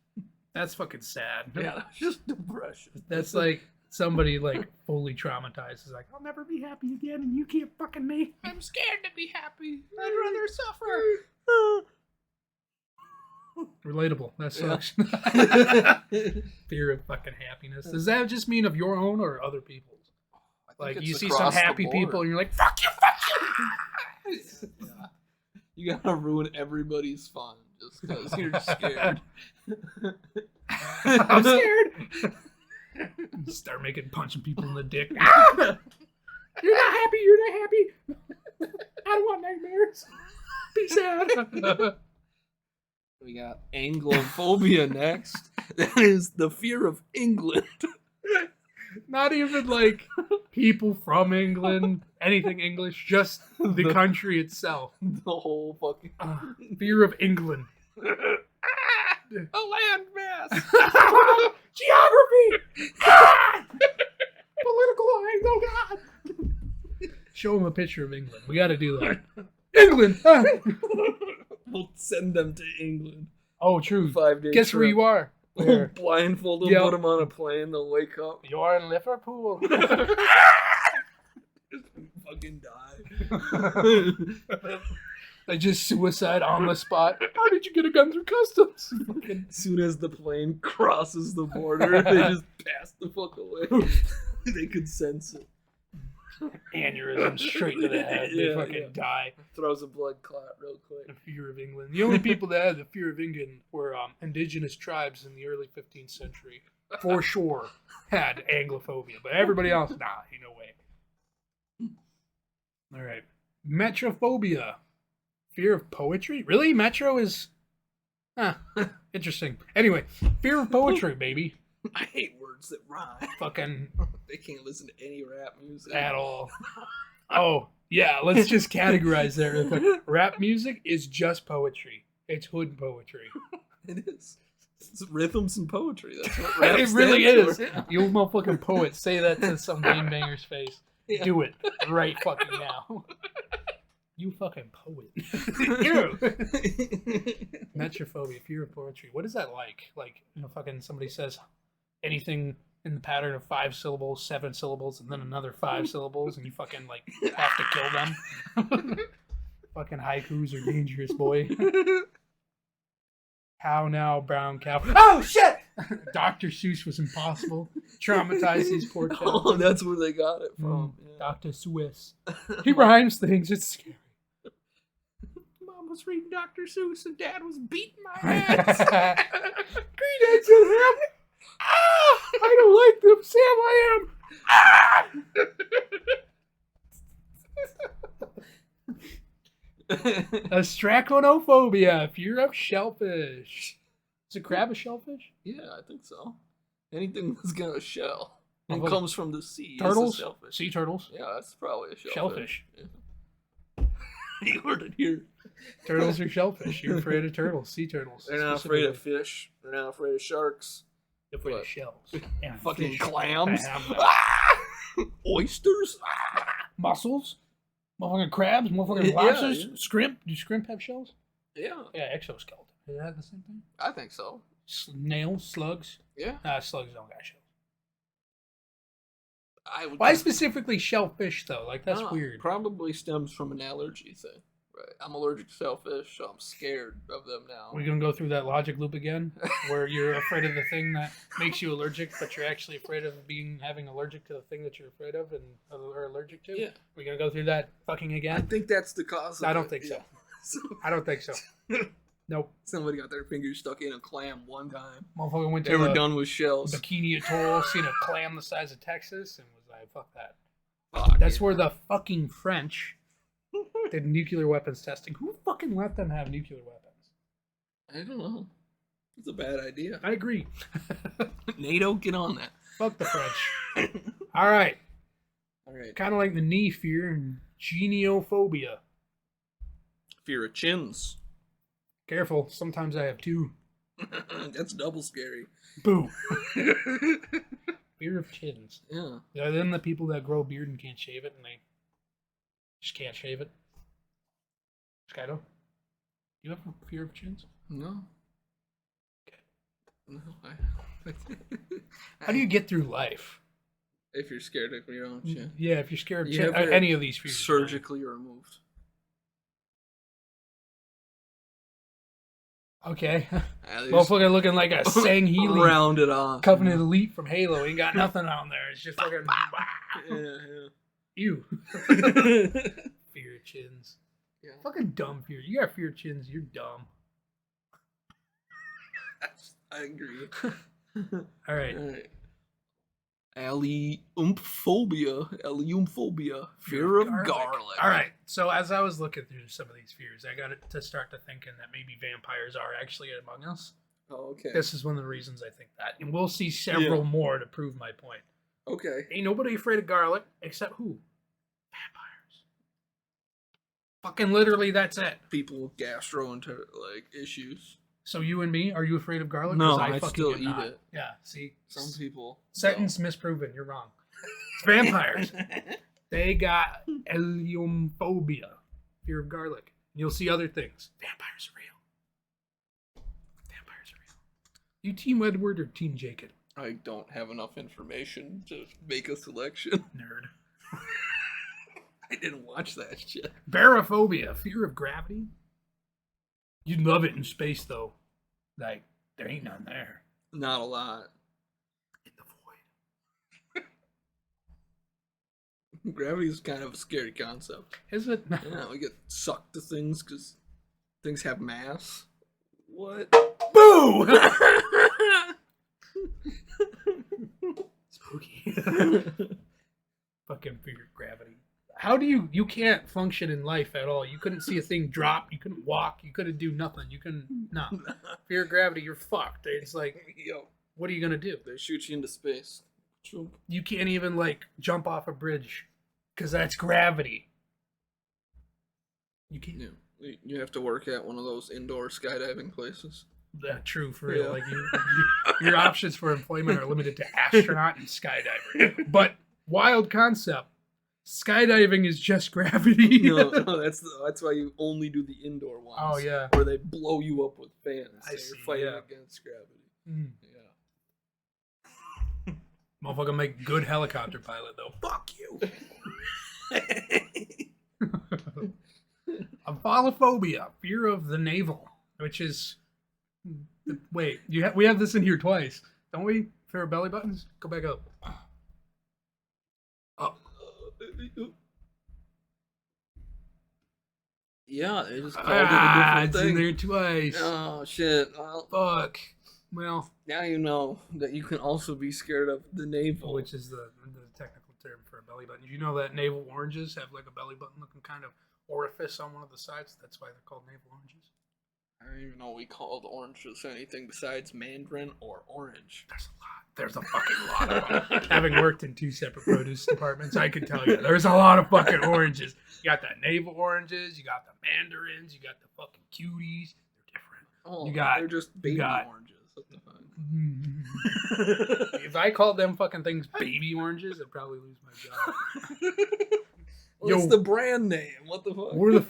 That's fucking sad. yeah, that's just depression. That's like somebody like fully traumatized is like, I'll never be happy again, and you can't fucking me. I'm scared to be happy. I'd rather suffer. Relatable. That sucks. Fear of fucking happiness. Does that just mean of your own or other people's? Like you see some happy people and you're like, fuck you, fuck you. Yeah. You gotta ruin everybody's fun just because you're scared. I'm scared. Start punching people in the dick. You're not happy. You're not happy. I don't want nightmares. Be sad. We got Anglophobia next. That is the fear of England. Not even like people from England, anything English, just the country itself. The whole fucking Fear of England. a landmass. Geography. Political lines. Oh God. Show them a picture of England. We got to do that. England. We'll send them to England. Oh, true. 5-day Guess trip. where you are. We'll blindfold them, put them on a plane, they'll wake up. You are in Liverpool. Fucking die. They just suicide on the spot. How did you get a gun through customs? As soon as the plane crosses the border, they just pass the fuck away. They could sense it. Aneurysm straight to the head. They fucking die. Throws a blood clot real quick. The fear of England. The only people that had the fear of England were indigenous tribes in the early 15th century. For sure had Anglophobia. But everybody else, nah, ain't no way. All right. Metrophobia. Fear of poetry? Really? Metro is... interesting. Anyway, fear of poetry, baby. I hate words that rhyme. Fucking... They can't listen to any rap music. At all. Oh, yeah, let's just categorize that real quick. Rap music is just poetry. It's hood poetry. It is. It's rhythms and poetry. That's what rap It really stands is. for. You motherfucking poet, say that to some gangbanger's face. Yeah. Do it right fucking now. You fucking poet. You. Metrophobia, fear of poetry. What is that like? Like, fucking somebody says anything in the pattern of 5 syllables, 7 syllables, and then another 5 syllables, and you fucking, like, have to kill them. Fucking haikus are dangerous, boy. How now, brown cow? Oh, shit! Dr. Seuss was impossible. Traumatized these poor Oh, children. that's where they got it from. Yeah. Dr. Seuss. He rhymes things. It's scary. Mom was reading Dr. Seuss and Dad was beating my ass. Green eggs and ham. Ah, I don't like them, Sam. I am. Astraconophobia, fear of shellfish. Is a crab a shellfish? Yeah, I think so. Anything that's got a shell and Oh, comes from the sea turtles? is a shellfish. Sea turtles? Yeah, that's probably a shellfish. Shellfish. Yeah. You heard it here. Turtles or shellfish? You're afraid of turtles, sea turtles. They're not afraid of fish. They're not afraid of sharks. They're afraid of shells. And Fucking fish. clams. They have them. Ah! Oysters. Ah! Mussels? Motherfucking crabs? Motherfucking Yeah, lobsters? yeah. Scrimp? Do scrimp have shells? Yeah, Yeah, exoskeleton. Is that the same thing? I think so. Snails? Slugs? Yeah, Slugs don't got shells. I would. Why specifically shellfish, though? Like, that's weird. Probably stems from an allergy thing. Right. I'm allergic to shellfish, so I'm scared of them now. We're going to go through that logic loop again, where you're afraid of the thing that makes you allergic, but you're actually afraid of having allergic to the thing that you're afraid of and are allergic to? Yeah. We're going to go through that fucking again? I think that's the cause of I don't it. think so. So, I don't think so. Nope. somebody got their fingers stuck in a clam one time. Motherfucker went to They were the done with shells. Bikini Atoll, seen a clam the size of Texas, and was like, fuck that. Fuck, That's yeah. where the fucking French did nuclear weapons testing. Who fucking let them have nuclear weapons? I don't know. It's a bad idea. I agree. NATO, get on that. Fuck the French. All right. All right. Kind of like the knee fear, geniophobia. Fear of chins. Careful. Sometimes I have two. That's double scary. Boo. Fear of chins. Yeah. Are them the people that grow a beard and can't shave it, and they just can't shave it? Skydo? Do you have a fear of chins? No. Okay. No. How do you get through life? If you're scared of your own chin. Yeah, if you're scared of You chin, have it any of these fears. surgically removed. Okay. At least Motherfucker looking like a Sang Healy round it off. Covenant Elite from Halo. Ain't got nothing on there. It's just fucking. Yeah, Ew. yeah. Fear of chins. Yeah. Fucking dumb fear. You got fear of chins. You're dumb. I agree. All right. All right. Alliumphobia, fear of garlic. All right. So as I was looking through some of these fears, I got to start to thinking that maybe vampires are actually among us. Oh, okay. This is one of the reasons I think that, and we'll see several more to prove my point. Okay. Ain't nobody afraid of garlic except who? Vampires. Fucking literally, that's it. People with issues. So you and me, are you afraid of garlic? No, 'Cause I fucking still am eat not. it. Yeah, see? Some people. Sentence misproven. You're wrong. It's vampires. They got alliumphobia, fear of garlic. You'll see other things. Vampires are real. Vampires are real. You Team Edward or Team Jacob? I don't have enough information to make a selection. Nerd. I didn't watch that shit. Barophobia, fear of gravity. You'd love it in space, though. Like, there ain't none there. Not a lot. In the void. Gravity is kind of a scary concept. Is it? Yeah, we get sucked to things because things have mass. What? Boo! Spooky. Fucking fear of gravity. How do you can't function in life at all? You couldn't see a thing drop. You couldn't walk. You couldn't do nothing. You couldn't, no. Fear of gravity, you're fucked. It's like, Yo, what are you going to do? they shoot you into space. You can't even, like, jump off a bridge because that's gravity. You can't. Yeah, you have to work at one of those indoor skydiving places. That's true, for real. Yeah. Like, your options for employment are limited to astronaut and skydiver. But, wild concept. Skydiving is just gravity. No, that's why you only do the indoor ones. Oh, yeah. Where they blow you up with fans. I So see, you're fighting yeah. against gravity. Mm. Yeah. Motherfucker make good helicopter pilot, though. Fuck you. Amphilophobia, fear of the navel, which is Wait, we have this in here twice, don't we? Fear of belly buttons. Go back up. Oh, Yeah, they just called it a different it's thing. in there twice. Oh shit! Well, Fuck. Well, now you know that you can also be scared of the navel. which is the technical term for a belly button. Did you know that navel oranges have like a belly button looking kind of orifice on one of the sides? That's why they're called navel oranges. I don't even know we called oranges anything besides mandarin or orange. There's a lot. There's a fucking lot of them. Having worked in 2 separate produce departments, I can tell you there's a lot of fucking oranges. You got the navel oranges, you got the mandarins, you got the fucking cuties. They're different. Oh, You got- they're just baby got- oranges. What the fuck? If I called them fucking things baby oranges, I'd probably lose my job. Well, it's Yo. the brand name. What the fuck? We're the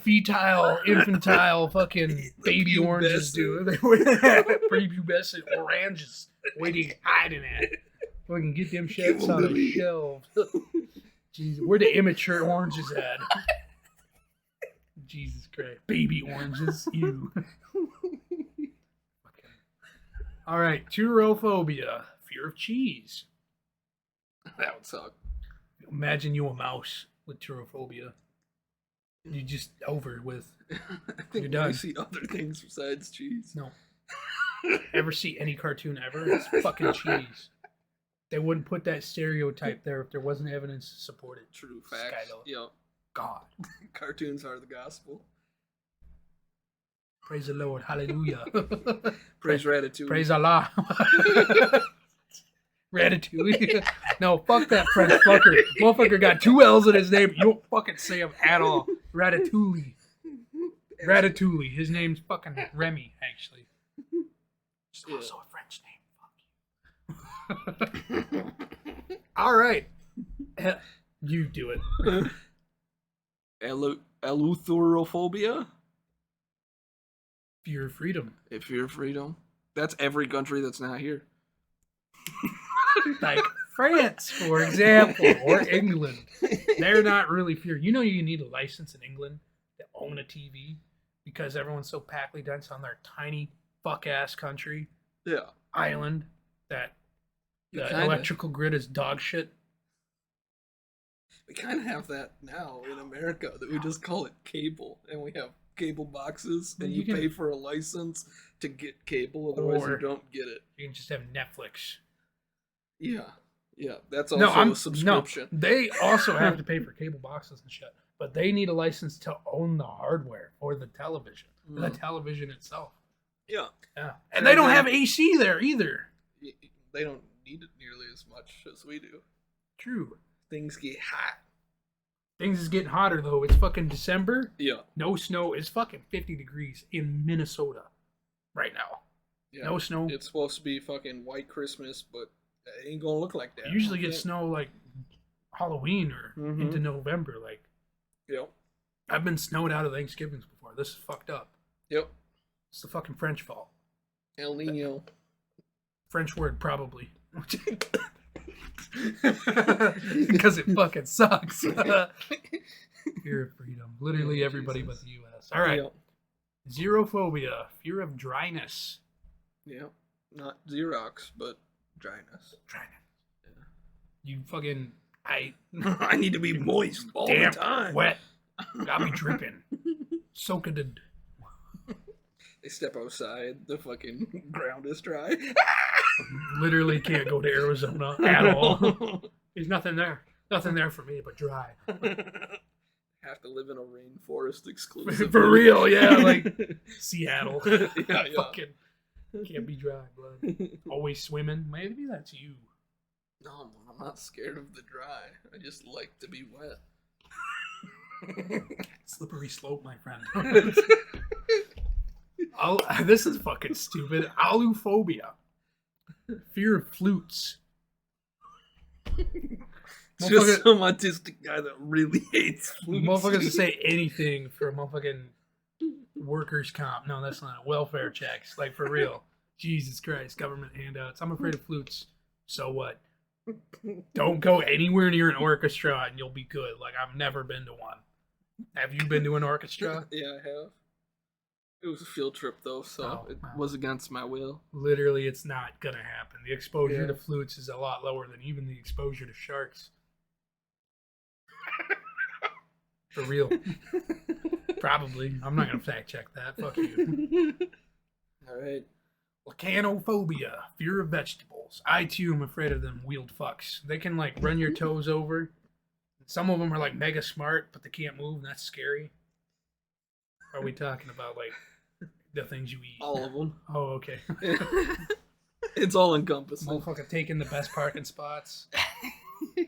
infantile fucking baby oranges, dude. They were prepubescent oranges waiting, hiding at. We can get them shits on the shelf. Jesus, where the immature oranges at? Jesus Christ. Baby oranges. You. All right. Turophobia. Fear of cheese. That would suck. Imagine you a mouse with turophobia. You just over with. I You're think done. I see other things besides cheese. No. Ever see any cartoon ever? It's fucking cheese. They wouldn't put that stereotype there if there wasn't evidence to support it. True facts. Skylo. Yep. God. Cartoons are the gospel. Praise the Lord. Hallelujah. Praise Ratatouille. Praise Allah. Ratatouille. No, fuck that French fucker. Motherfucker got 2 L's in his name. You don't fucking say him at all. Ratatouille. Ratatouille. His name's fucking Remy, actually. It's Yeah. also a French name. Fuck you. All right. You do it. Eleutherophobia? Fear of freedom. If you're freedom. That's every country that's not here. Like France, for example, or England. They're not really fear. You know you need a license in England to own a TV because everyone's so packly dense on their tiny fuck-ass country Yeah. island that You the kinda- electrical grid is dog shit. We kind of have that now in America that we just call it cable, and we have cable boxes, But and you you can- pay for a license to get cable, otherwise Or- you don't get it. You can just have Netflix. Yeah, that's also a subscription. No, they also have to pay for cable boxes and shit, but they need a license to own the hardware or the television, the television itself. Yeah, Yeah, and they don't have AC there either. they don't need it nearly as much as we do. True. Things get hot. Things is getting hotter though. It's fucking December. Yeah, No snow. It's fucking 50 degrees in Minnesota right now. yeah. No snow. It's supposed to be fucking white Christmas, but it ain't gonna look like that. You usually I get think. snow like Halloween or Mhm. into November. Like Yep, I've been snowed out of Thanksgivings before. This is fucked up. yep. It's the fucking French fault. El Nino. French word probably. Because it fucking sucks. Fear of freedom. Literally Oh, everybody Jesus. but the US. All right. Yep. Xerophobia. Fear of dryness. Yep. Not Xerox, but dryness. Dryness. You fucking I I need to be moist all damp, the time. wet. Got me dripping. Soaked in. They step outside, the fucking ground is dry. Literally can't go to Arizona at all. There's nothing there. Nothing there for me but dry. Have to live in a rainforest exclusively. For real, yeah, like Seattle. yeah. Fucking can't be dry, blood. Always swimming. Maybe that's you. No, I'm not scared of the dry. I just like to be wet. Slippery slope, my friend. This is fucking stupid. Aluphobia. Fear of flutes. Just some autistic guy that really hates flutes. Motherfuckers will say anything for motherfucking workers' comp. No, that's not. Welfare checks. Like, for real. Jesus Christ. Government handouts. I'm afraid of flutes. So what? Don't go anywhere near an orchestra and you'll be good. Like, I've never been to one. Have you been to an orchestra? Yeah, I have. It was a field trip though, so Oh, it wow. was against my will. Literally, it's not gonna happen. The exposure Yeah. to flutes is a lot lower than even the exposure to sharks. For real. Probably. I'm not gonna fact check that. Fuck you. All right. Volcanophobia, fear of vegetables. I too am afraid of them wheeled fucks. They can like run your toes over. Some of them are like mega smart, but they can't move, and that's scary. Are we talking about like the things you eat? All of them. Oh, okay. It's all encompassing. Motherfucker taking the best parking spots,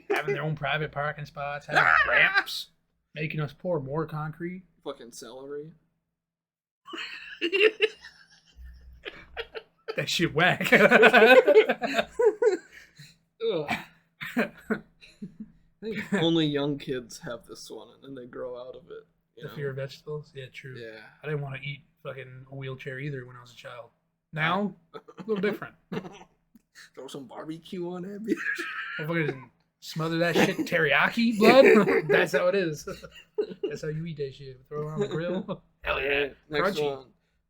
having their own private parking spots, having ramps, making us pour more concrete. Fucking celery. That shit whack. Ugh. I think only young kids have this one, and then they grow out of it. You The know? fear of vegetables? Yeah, true. Yeah. I didn't want to eat fucking a wheelchair either when I was a child. Now, a little different. Throw some barbecue on that bitch. Motherfuckers smother that shit in teriyaki blood. That's how it is. That's how you eat that shit. Throw it on the grill. Hell yeah. Alright, next Crunchy. one.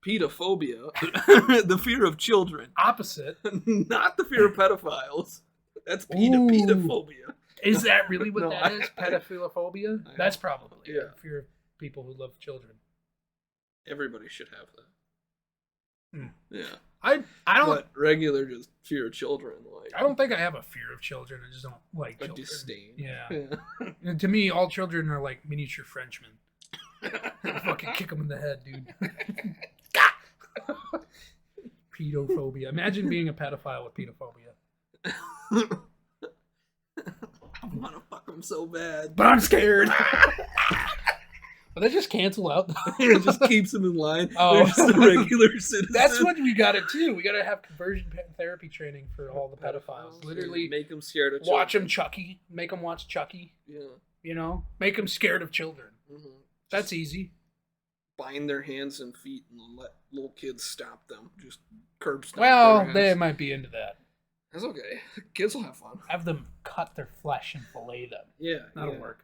Pedophobia. The fear of children. Opposite. Not the fear of pedophiles. That's Ooh. pedophobia. Is that really what No, that is? Pedophilophobia? I- That's probably yeah. fear of people who love children. Everybody should have that. Hmm. Yeah. I don't But regular just fear of children, like I don't think I have a fear of children. I just don't like a children. disdain. Yeah. And to me, all children are like miniature Frenchmen. Fucking kick them in the head, dude. Pedophobia. Imagine being a pedophile with pedophobia. I want to fuck them so bad. But I'm scared. Will that just cancel out? It just keeps them in line. Oh. They're just a regular citizen. That's what we got to do. We got to have conversion therapy training for all the pedophiles. Literally, make them scared of watch children. them Chucky. Make them watch Chucky. Yeah. You know, make them scared of children. Mm-hmm. That's easy. Bind their hands and feet and let little kids stop them. Just curb stomp Well, their they ass. might be into that. That's okay. Kids will have fun. Have them cut their flesh and fillet them. Yeah. That'll yeah. work.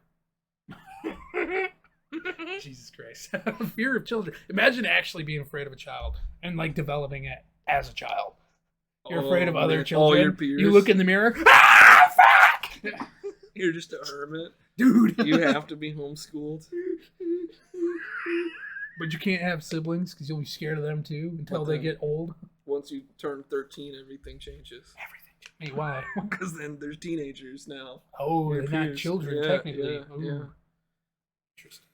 Jesus Christ. Fear of children. Imagine actually being afraid of a child and like developing it as a child. You're afraid of other man. children. All your peers. You look in the mirror. Ah, fuck! You're just a hermit. Dude. You have to be homeschooled. But you can't have siblings because you'll be scared of them too until But they then- get old. Once you turn 13, everything changes. Hey, why? Because then there's teenagers now. Oh, Your they're not peers. children Yeah, technically. yeah, Ooh. yeah. Interesting.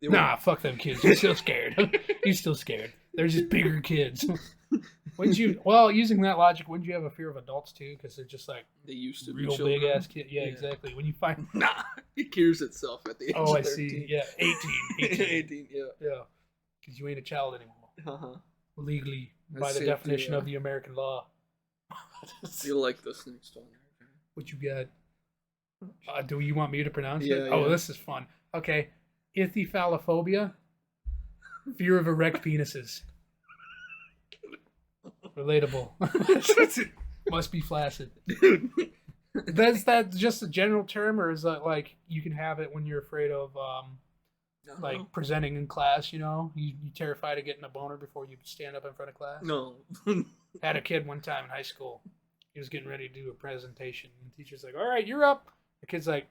They Nah, fuck them kids. You're still scared. You're still scared. They're just bigger kids. Wouldn't you? Well, using that logic, wouldn't you have a fear of adults too? Because they're just like They used to be real children. big ass kids. Yeah, Yeah. exactly. When you find, Nah, it cures itself at the age oh, of I 13. see. Yeah, 18. 18, yeah. Yeah, because you ain't a child anymore Uh-huh. legally by That's the safe definition to, of the American law. You'll like this next one. What you got? Do you want me to pronounce Yeah, it? Oh, yeah. this is fun. Okay, ithyphalophobia, fear of erect penises. Relatable. Must be flaccid. Dude. That's that just a general term, or is that like you can have it when you're afraid of like presenting in class? You know, you terrified of getting a boner before you stand up in front of class. No. Had a kid one time in high school. He was getting ready to do a presentation, and the teacher's like, "All right, you're up." The kid's like,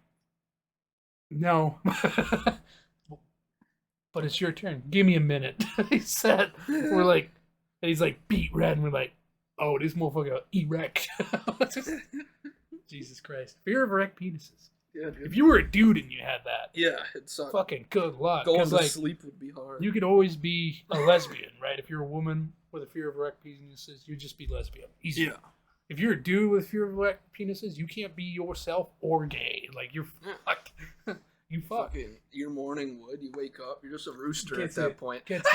"No." But it's your turn. Give me a minute. He said. We're like, and he's like beat red, and we're like, oh, this motherfucker erect. Jesus Christ. Fear of erect penises. Yeah, dude. If you were a dude and you had that, Yeah, it sucks. fucking good luck. Going 'Cause, to like, sleep would be hard. you could always be a lesbian, right? If you're a woman with a fear of erect penises, you'd just be lesbian. Easy. Yeah. If you're a dude with fear of erect penises, you can't be yourself or gay. Like, you're fucked. You fuck. Fucking your morning wood. You wake up. You're just a rooster Gets at that it. point. Gets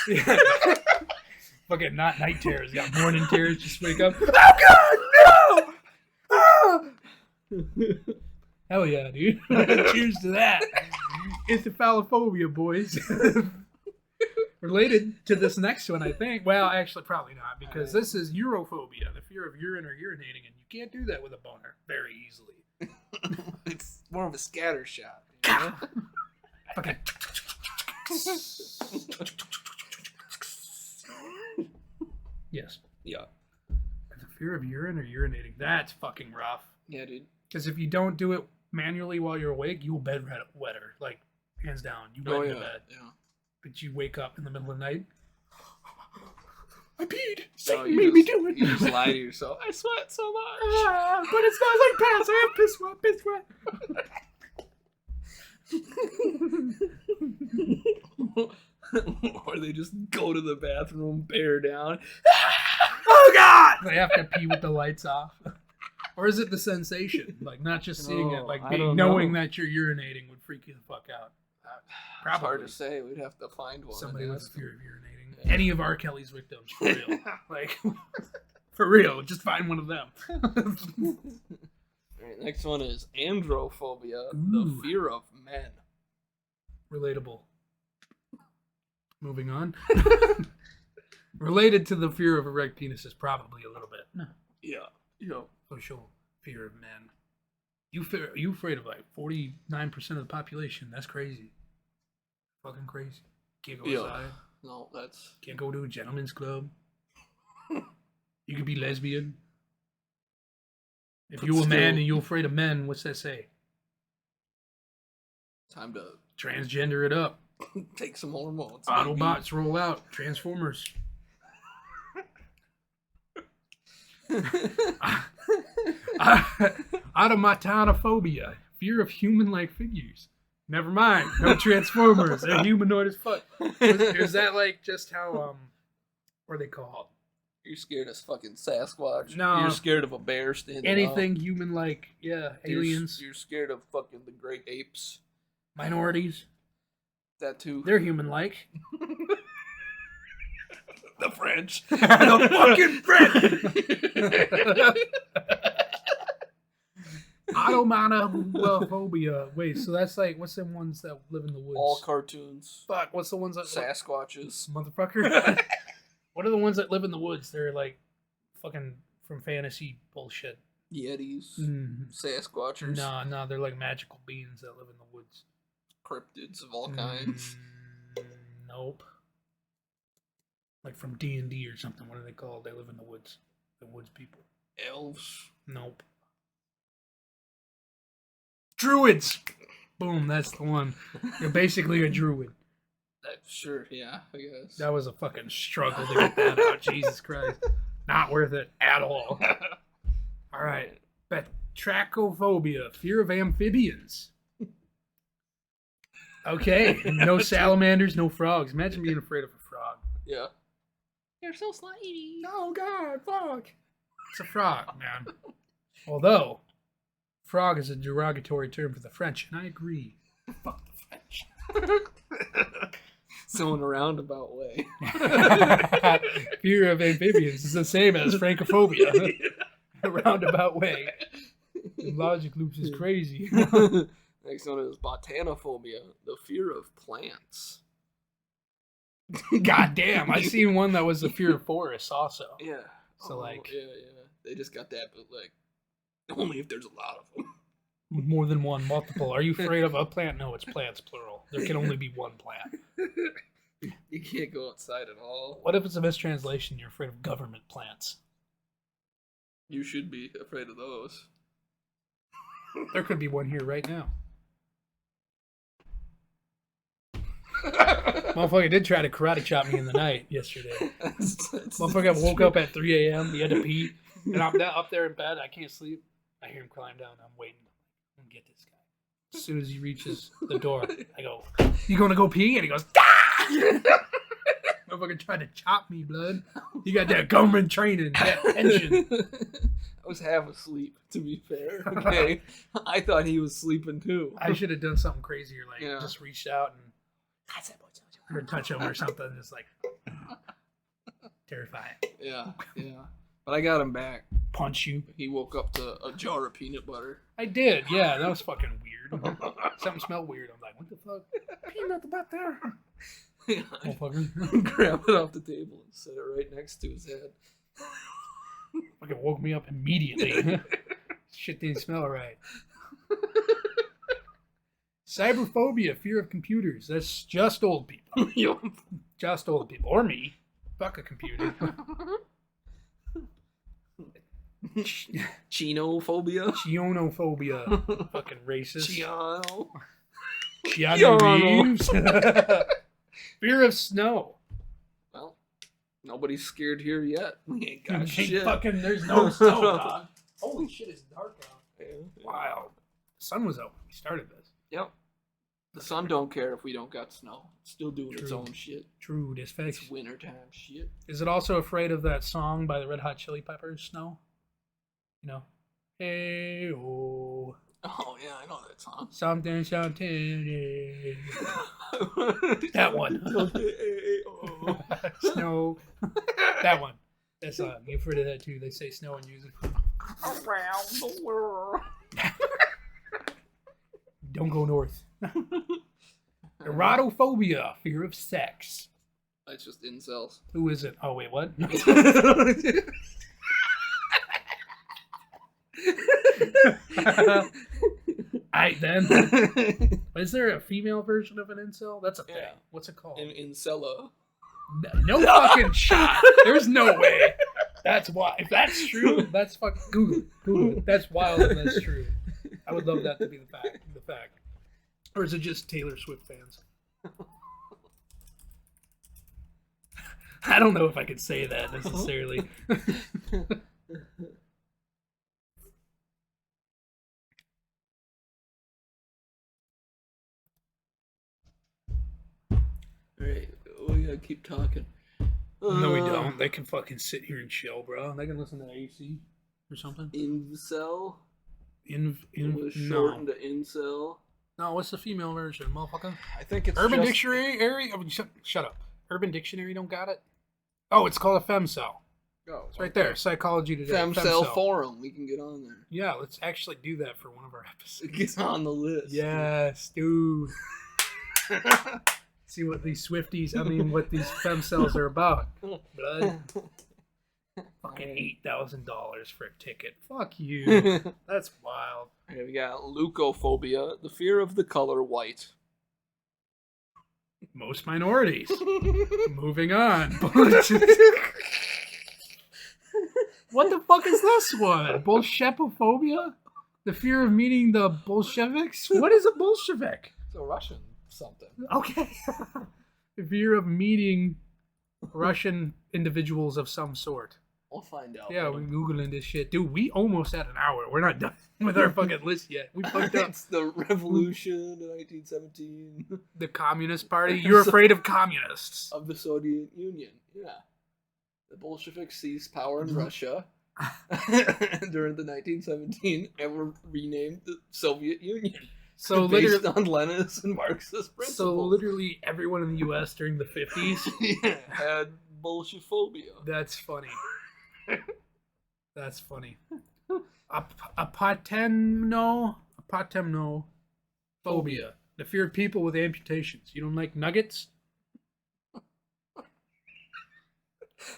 it. Fucking not night terrors. You got morning terrors. Just wake up. Oh, God, no! Ah! Hell yeah, dude. Cheers to that. Ithyphalophobia, boys. Related to this next one, I think. Well, actually, probably not, because this is urophobia, the fear of urine or urinating, and you can't do that with a boner very easily. It's more of a scatter shot. You know? Fucking Yes. Yeah. The fear of urine or urinating. That's fucking rough. Yeah, dude. Because if you don't do it manually while you're awake, you'll bed wetter. Like, hands down. You wet into bed. Yeah. But you wake up in the middle of the night. I peed. No, Satan made me do it. You just lie to yourself. I sweat so much. But it smells like pants. I have piss sweat. Or they just go to the bathroom, bear down. Oh God! They have to pee with the lights off. Or is it the sensation? Like not just seeing it, like knowing that you're urinating would freak you the fuck out. It's hard to say. We'd have to find one. Somebody with a fear of urinating. Yeah. Any of R. Kelly's victims, for real. Like, for real, just find one of them. Alright, next one is androphobia, the fear of men. Relatable. Moving on. Related to the fear of erect penises, probably a little bit. Yeah. Social fear of men. You afraid of like 49% of the population? That's crazy. Fucking crazy. Can't go outside. No, that's... Can't go to a gentleman's club. You could be lesbian. If you're a man and you're afraid of men, what's that say? Time to... Transgender it up. Take some hormones. Autobots roll out. Transformers. Automatanophobia. Fear of human-like figures. Never mind. No Transformers. They're humanoid as fuck. Is that like just how what are they called? You're scared of fucking Sasquatch. No. You're scared of a bear standing anything up. Human-like. Yeah. Aliens. You're scared of fucking the great apes. Minorities. That too. They're human-like. The French. The fucking French. Automatophobia. Wait, so that's like, what's them ones that live in the woods? All cartoons. Fuck, what's the ones that... Sasquatches. Motherfucker. What are the ones that live in the woods? They're like fucking from fantasy bullshit. Yetis. Sasquatchers. No, they're like magical beings that live in the woods. Cryptids of all kinds. Nope. Like from D&D or something. What are they called? They live in the woods. The woods people. Elves. Nope. Druids! Boom, that's the one. You're basically a druid. Sure, yeah, I guess. That was a fucking struggle to get that out. Jesus Christ. Not worth it at all. Alright. Batrachophobia. Fear of amphibians. Okay. No salamanders, no frogs. Imagine being afraid of a frog. Yeah. You're so slimy. Oh, God, fuck. It's a frog, man. Although, frog is a derogatory term for the French, and I agree. Fuck the French. So in a roundabout way. Fear of amphibians is the same as francophobia. A roundabout way. The logic loops is crazy. Next one is botanophobia, the fear of plants. God damn, I seen one that was the fear of forests also. Yeah. So like, yeah. They just got that, but like, only if there's a lot of them. More than one, multiple. Are you afraid of a plant? No, it's plants, plural. There can only be one plant. You can't go outside at all. What if it's a mistranslation? You're afraid of government plants. You should be afraid of those. There could be one here right now. Motherfucker did try to karate chop me in the night yesterday. Motherfucker woke up at 3 a.m. He had to pee. And I'm up there in bed. I can't sleep. I hear him climb down. I'm waiting. I'm going to get this guy. As soon as he reaches the door, I go, "You going to go pee?" And he goes, "Ah!" Motherfucker tried to chop me, blood. You got that government training, that pension. I was half asleep, to be fair. Okay. I thought he was sleeping too. I should have done something crazier, like just reached out and or touch him or something. It's like terrifying. Yeah. But I got him back. Punch you. He woke up to a jar of peanut butter. I did, yeah. That was fucking weird. Something smelled weird. I'm like, what the fuck? Peanut butter. Yeah. Motherfucker. Grab it off the table and set it right next to his head. Fucking woke me up immediately. Shit didn't smell right. Cyberphobia, fear of computers. That's just old people. Just old people. Or me. Fuck a computer. Chinophobia. Chionophobia. Fucking racist. Chiano. Keanu Reeves. Fear of snow. Well, nobody's scared here yet. We ain't got shit. Fucking, there's no snow, dog. Holy shit, it's dark out. Yeah. Wow. The sun was out when we started this. Yep. The sun don't care if we don't got snow. It's still doing its True. own shit. True, this face. It's wintertime shit. Is it also afraid of that song by the Red Hot Chili Peppers, Snow? You know? Hey, oh. Oh, yeah, I know that song. Something, something. That one. Snow. That one. That song. You've heard of that too. They say snow in music. Around the world. Don't go north. Erotophobia, fear of sex. That's just incels. Who is it? Oh, wait, what? Then. Is there a female version of an incel? That's a thing. Yeah. What's it called? An incella. No fucking shot. There's no way. That's why. If that's true, that's fucking Google it. Google it. That's wild if that's true. I would love that to be the fact. Or is it just Taylor Swift fans? I don't know if I could say that necessarily. Alright, we gotta keep talking. No, we don't. They can fucking sit here and chill, bro. They can listen to AC or something. Incel? No. Shortened to incel? No, what's the female version, motherfucker? I think it's Urban just... Dictionary? Oh, shut up. Urban Dictionary don't got it? Oh, it's called a femcel. Oh, It's right there. Psychology Today. Femcel Forum. We can get on there. Yeah, let's actually do that for one of our episodes. Get on the list. Yes, dude. See what these Swifties, what these femcels are about. Blood. Fucking $8,000 for a ticket. Fuck you. That's wild. Okay, we got leukophobia, the fear of the color white. Most minorities. Moving on. What the fuck is this one? Bolshepophobia? The fear of meeting the Bolsheviks? What is a Bolshevik? It's a Russian something. Okay. The fear of meeting Russian individuals of some sort. We'll find out. Yeah, we're Googling this shit. Dude, we almost had an hour. We're not done with our fucking list yet. We fucked up. It's the revolution of 1917. The Communist Party? You're afraid of communists. Of the Soviet Union, yeah. The Bolsheviks seized power in Russia during the 1917 and were renamed the Soviet Union. So based literally, on Leninist and Marxist principles. so literally everyone in the U.S. during the 50s yeah, had Bolshephobia. That's funny. That's funny. Apatemno phobia. The fear of people with amputations. You don't like nuggets?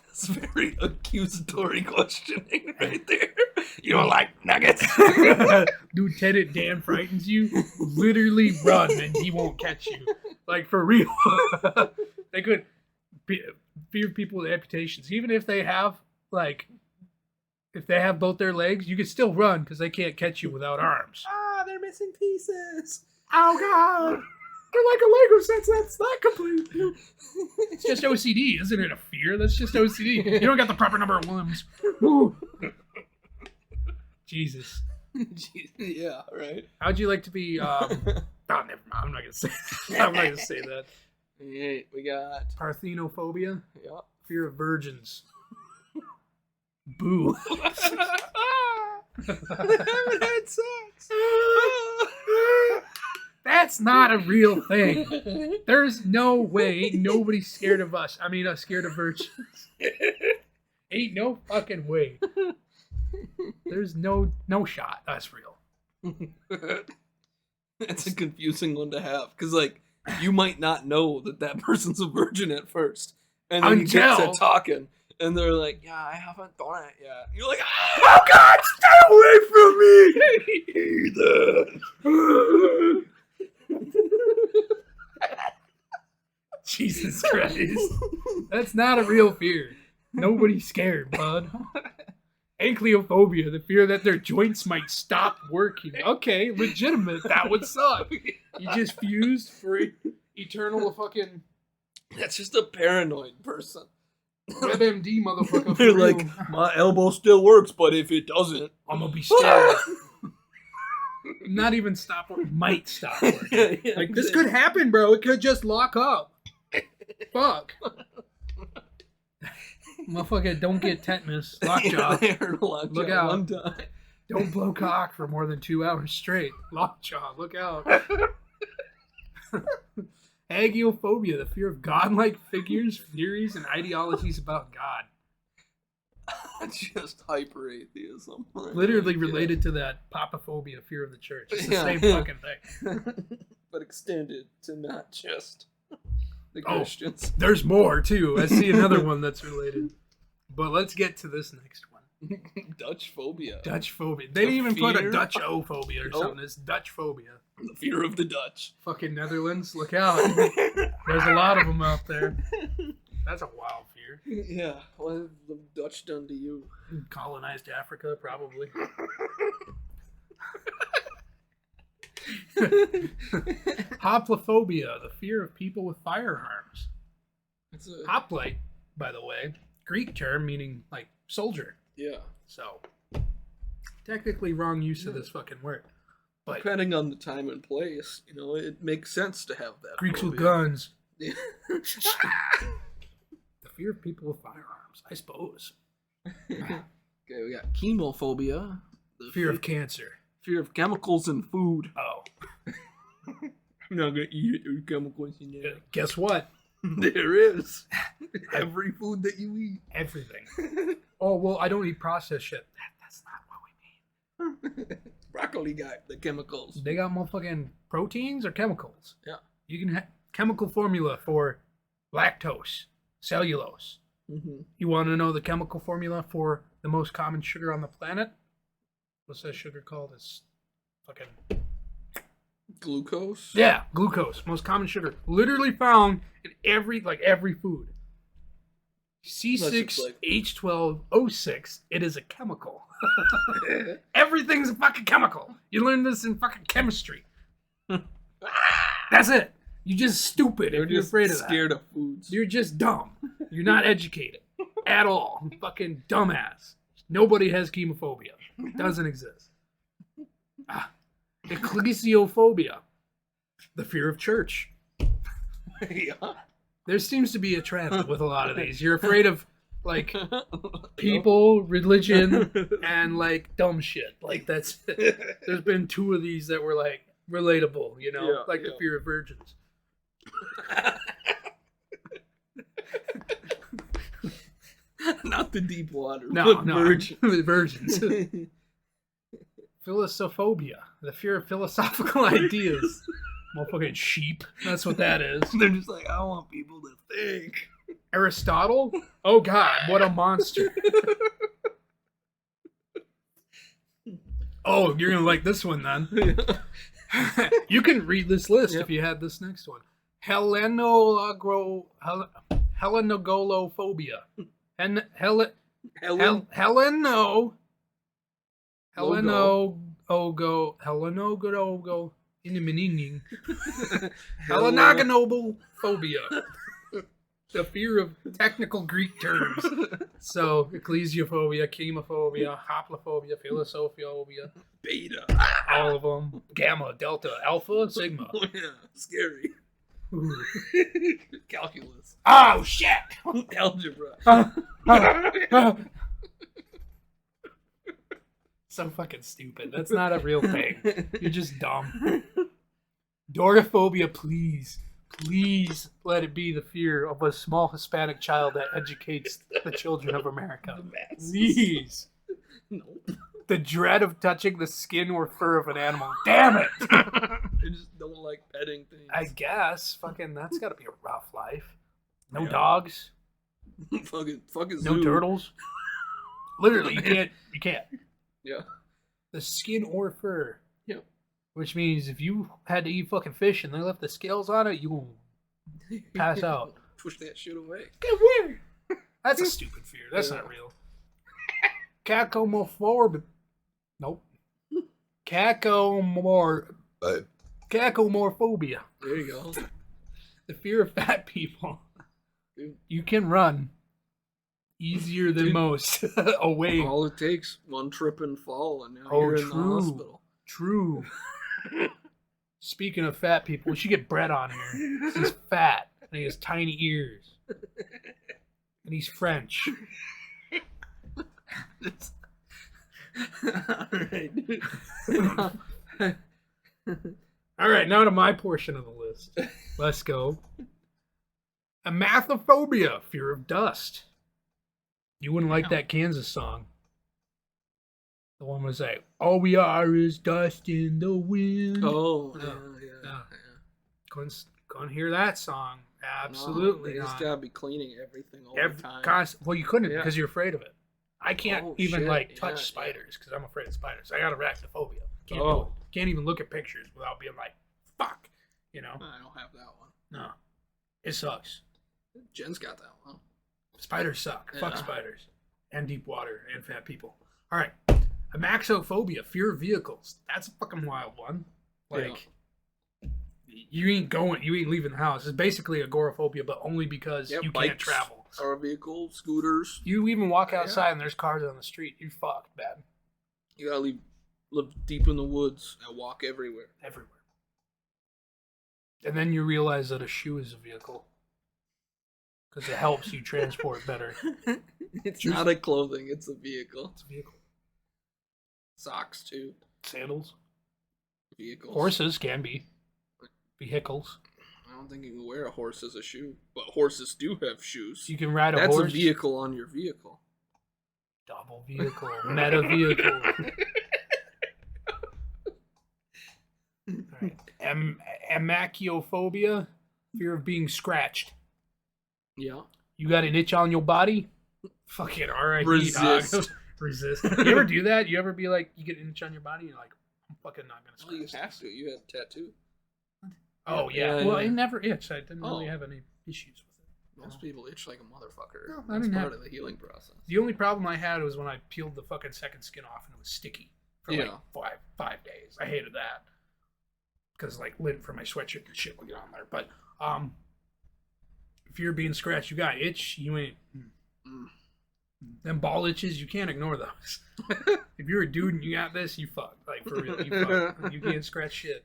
That's very accusatory questioning right there. You don't like nuggets? Lieutenant Dan frightens you. Literally run and he won't catch you. Like, for real. They could fear people with amputations. Even if they have, if they have both their legs, you can still run because they can't catch you without arms. Ah, they're missing pieces. Oh, God. They're like a Lego set that's not complete. It's just OCD, isn't it? A fear? That's just OCD. You don't got the proper number of limbs. Woo. Jesus. Yeah, right. How'd you like to be? Oh, never mind. I'm not gonna say. I'm not gonna say that. Hey, we got Parthenophobia. yeah. Fear of virgins. Boo. I haven't had sex. That's not a real thing. There's no way. Nobody's scared of us. Scared of virgins. Ain't no fucking way. There's no shot. That's real. That's a confusing one to have because, you might not know that person's a virgin at first, and then you get to talking, and they're like, "Yeah, I haven't done it yet." You're like, "Oh God, stay away from me, Jesus Christ. That's not a real fear. Nobody's scared, bud. Ankylophobia, the fear that their joints might stop working. Okay, legitimate. That would suck. You just fused for eternal fucking That's just a paranoid person. WebMD motherfucker. They're For like, real. my elbow still works, but if it doesn't, I'm gonna be scared. Not even stop working. Might stop working. Like, this could happen, bro. It could just lock up. Fuck. Motherfucker, don't get tetanus. Lockjaw. I heard a lockjaw Look out. one time. Don't blow cock for more than 2 hours straight. Lockjaw. Look out. Agiophobia, the fear of godlike figures, theories, and ideologies about God. Just hyper atheism. Literally related to that papophobia, fear of the church. It's the Yeah, same yeah. fucking thing. But extended to not just the Oh. Christians. There's more, too. I see another one that's related. But let's get to this next one. Dutch phobia. Dutch phobia. They didn't even put a fear? Dutch-o phobia or Nope. something. It's Dutch phobia. The fear of the Dutch. Fucking Netherlands. Look out. There's a lot of them out there. That's a wild fear. Yeah, what have the Dutch done to you? Colonized Africa, probably. Hoplophobia, the fear of people with firearms. It's a, Hoplite, by the way, Greek term meaning like soldier. yeah. So, technically wrong use of this fucking word. But Depending on the time and place, it makes sense to have that. Greeks with phobia. guns. Yeah. The fear of people with firearms, I suppose. Okay, we got chemophobia. The Fear of cancer. fear of chemicals in food. Oh. I'm not gonna eat it. There's chemicals in there. Guess what? There is. Every food that you eat. Everything. Oh, well, I don't eat processed shit. That's not what we mean. Broccoli got the chemicals. They got motherfucking proteins or chemicals. Yeah. You can have chemical formula for lactose, cellulose. Mm-hmm. You want to know the chemical formula for the most common sugar on the planet? What's that sugar called? It's fucking... Glucose. Yeah, glucose. Most common sugar. Literally found in every food. C6H12O6. It is a chemical. Everything's a fucking chemical. You learn this in fucking chemistry. That's it. You're just stupid They're if you're just afraid of that. scared of foods. You're just dumb. You're not educated at all. Fucking dumbass. Nobody has chemophobia. It doesn't exist. Ecclesiophobia. The fear of church. Yeah. There seems to be a trend with a lot of these. You're afraid of, like, people, religion, and, like, dumb shit. Like, that's... There's been 2 of these that were, like, relatable, Yeah, like the yeah. fear of virgins. Not the deep water. No, but no. virgin. Virgins. Philosophobia. The fear of philosophical ideas. Motherfucking sheep. That's what that is. They're just like, I want people to think. Aristotle? Oh god, what a monster. Oh, you're gonna like this one then. You can read this list Yep. if you had this next one. Helenogolophobia. Helenogonophobia. The fear of technical Greek terms. So, ecclesiophobia, chemophobia, hoplophobia, philosophobia, Beta. all of them. Gamma, delta, alpha, sigma. Oh, yeah. Scary. Ooh. Calculus. Oh, shit! Algebra. So fucking stupid. That's not a real thing. You're just dumb. Doraphobia, please. Please let it be the fear of a small Hispanic child that educates the children of America. Please. Nope. The dread of touching the skin or fur of an animal. Damn it! I just don't like petting things. I guess. Fucking, that's gotta be a rough life. No Yeah. dogs. fucking No zoo. turtles. Literally, you can't. You can't. Yeah. The skin or fur. Yep. Which means if you had to eat fucking fish and they left the scales on it, you will Pass out. Push that shit away. Get away. That's a stupid fear. That's not real. Cacomorphobic. Nope. Cacomorphobia. There you go. The fear of fat people. Dude. You can run easier than most away. All it takes, one trip and fall, and now Oh, you're in the true. hospital. True. Speaking of fat people, we should get Brett on here. He's fat and he has tiny ears. And he's French. Alright, dude. All right, now to my portion of the list. Let's go. Amathophobia, fear of dust. You wouldn't like that Kansas song. The one was like, all we are is dust in the wind. Oh, Yeah. yeah. Couldn't hear that song. Absolutely No, you just not. gotta be cleaning everything all the time. Well, you couldn't Yeah. because you're afraid of it. I can't even touch yeah. spiders because I'm afraid of spiders. I got arachnophobia. Can't Oh. do it. Can't even look at pictures without being like, fuck. You know? I don't have that one. No. It sucks. Jen's got that one. Spiders suck. Fuck Yeah. spiders. And deep water and fat people. All right. Amaxophobia, fear of vehicles. That's a fucking wild one. Like, you ain't leaving the house. It's basically agoraphobia, but only because you bikes, can't travel. Or vehicles, scooters. You even walk outside and there's cars on the street. You're fucked, bad. You gotta live deep in the woods and walk everywhere. Everywhere. And then you realize that a shoe is a vehicle. Because it helps you transport better. It's not a clothing, it's a vehicle. It's a vehicle. Socks, too. Sandals. Vehicles. Horses can be. Vehicles. I don't think you can wear a horse as a shoe. But horses do have shoes. You can ride a That's horse. a vehicle on your vehicle. Double vehicle. Meta vehicle. Right. Amachiophobia. Fear of being scratched. Yeah. You got an itch on your body? Fucking R.I.P. Resist. dog. Resist. You ever do that? You ever be like, you get an itch on your body and you're like, I'm fucking not going to Well, you scratch have this. to. You had a tattoo. Oh, yeah. Yeah, Well, yeah. it never itched. I didn't really Oh. have any issues with it. Most people itch like a motherfucker. No, I That's didn't part have- of the healing process. The only problem I had was when I peeled the fucking second skin off and it was sticky for Yeah. like five days. I hated that. Because like lint for my sweatshirt and shit will get on there. But if you're being scratched, you got itch, you ain't. Them ball itches, you can't ignore those. If you're a dude and you got this, you fucked. Like for real, you fucked. You can't scratch shit.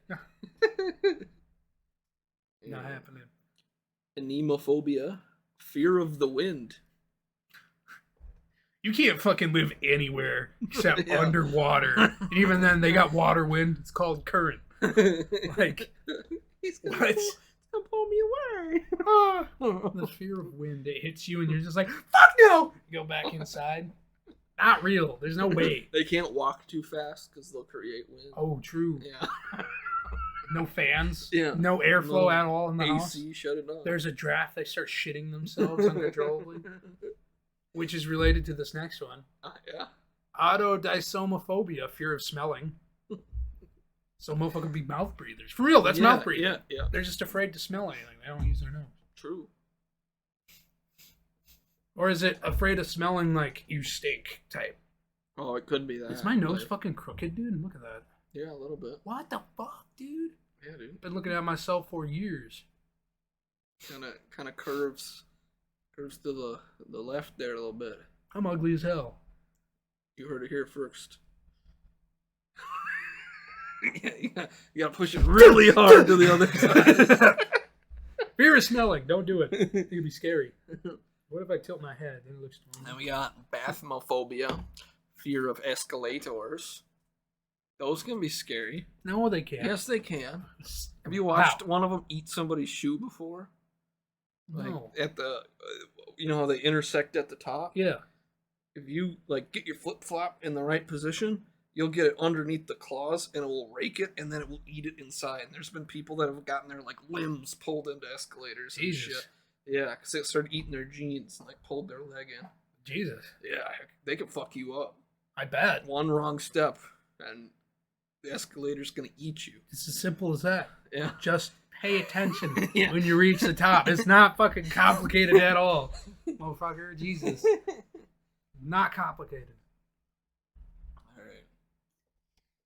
Not happening. Anemophobia. Fear of the wind. You can't fucking live anywhere except Yeah. underwater. And even then, they got water wind. It's called current. Like, He's what? gonna pull me away. Ah, the fear of wind. It hits you and you're just like, fuck no! You go back inside. Not real. There's no way. They can't walk too fast because they'll create wind. Oh, true. Yeah. No fans. Yeah. No airflow No at all in the house. AC, shut it off. There's a draft. They start shitting themselves uncontrollably. Which is related to this next one. Yeah. Autodysomophobia, fear of smelling. So motherfuckers be mouth breathers. For real, that's mouth breathing. Yeah, yeah. They're just afraid to smell anything. They don't use their nose. True. Or is it afraid of smelling like you stink type? Oh, it could be that. Is my nose but- fucking crooked, dude? Look at that. Yeah, a little bit. What the fuck, dude? Yeah, dude. Been looking at myself for years. Kind of curves to the left there a little bit. I'm ugly as hell. You heard it here first. You gotta push it really hard to the other side. Fear of smelling. Don't do it. It'd be scary. What if I tilt my head? Then it looks normal. Then we got bathmophobia, fear of escalators. Those can be scary. No, they can't. Yes, they can. Have you watched one of them eat somebody's shoe before? Like No. at the, you know how they intersect at the top? Yeah. If you like get your flip flop in the right position, you'll get it underneath the claws and it will rake it and then it will eat it inside. And there's been people that have gotten their like limbs pulled into escalators and Jesus. shit. Yeah, because they started eating their jeans and like pulled their leg in. Jesus. Yeah, they can fuck you up. I bet. One wrong step and the escalator's gonna eat you. It's as simple as that. Yeah. Just pay attention Yeah. when you reach the top. It's not fucking complicated at all. Motherfucker, Jesus. Not complicated. All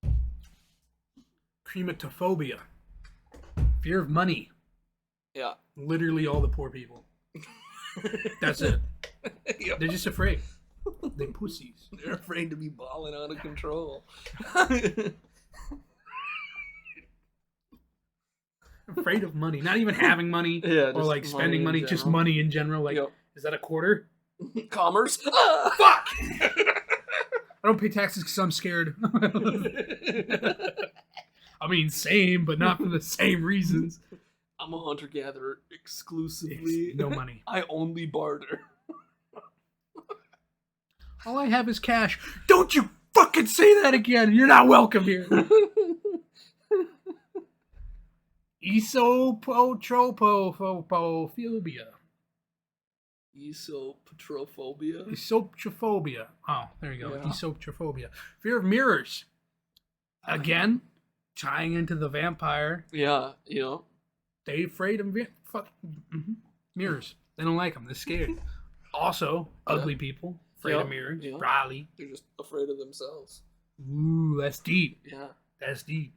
right. Crematophobia. Fear of money. Yeah. Literally all the poor people. That's it. Yep. They're just afraid. They pussies. They're afraid to be balling out of control. Afraid of money. Not even having money Yeah, or like spending money, just money in general. Like, Yep. is that a quarter? Commerce. Fuck! I don't pay taxes because I'm scared. I mean, same, but not for the same reasons. I'm a hunter-gatherer exclusively. No money. I only barter. All I have is cash. Don't you fucking say that again. You're not welcome here. Esopotropophobia. Esopotrophobia. Esopotrophobia. Oh, there you go. Yeah. Esopotrophobia. Fear of mirrors. Again, tying into the vampire. Yeah, you know. They afraid of mirrors. They don't like them. They're scared. Also, ugly people afraid of mirrors. Yeah. Raleigh. They're just afraid of themselves. Ooh, that's deep. Yeah. That's deep.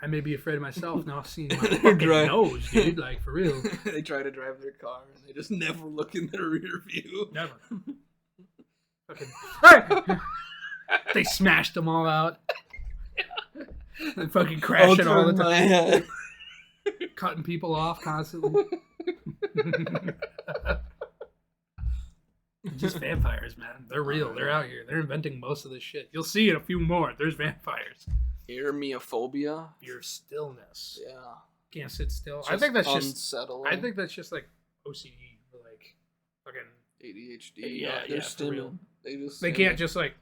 I may be afraid of myself now seeing my They're fucking dry. nose, dude. Like, for real. They try to drive their car and they just never look in their rear view. Never. Fucking, they smashed them all out. They fucking crashing all the my time. head. Cutting people off constantly. Just vampires, man. They're real. They're out here. They're inventing most of this shit. You'll see in a few more. There's vampires. Earmeophobia. Your stillness. Yeah. Can't sit still. Just I think that's unsettling. I think that's just like OCD or like fucking. ADHD. Yeah, they're yeah, for real. stimming. They can't just like.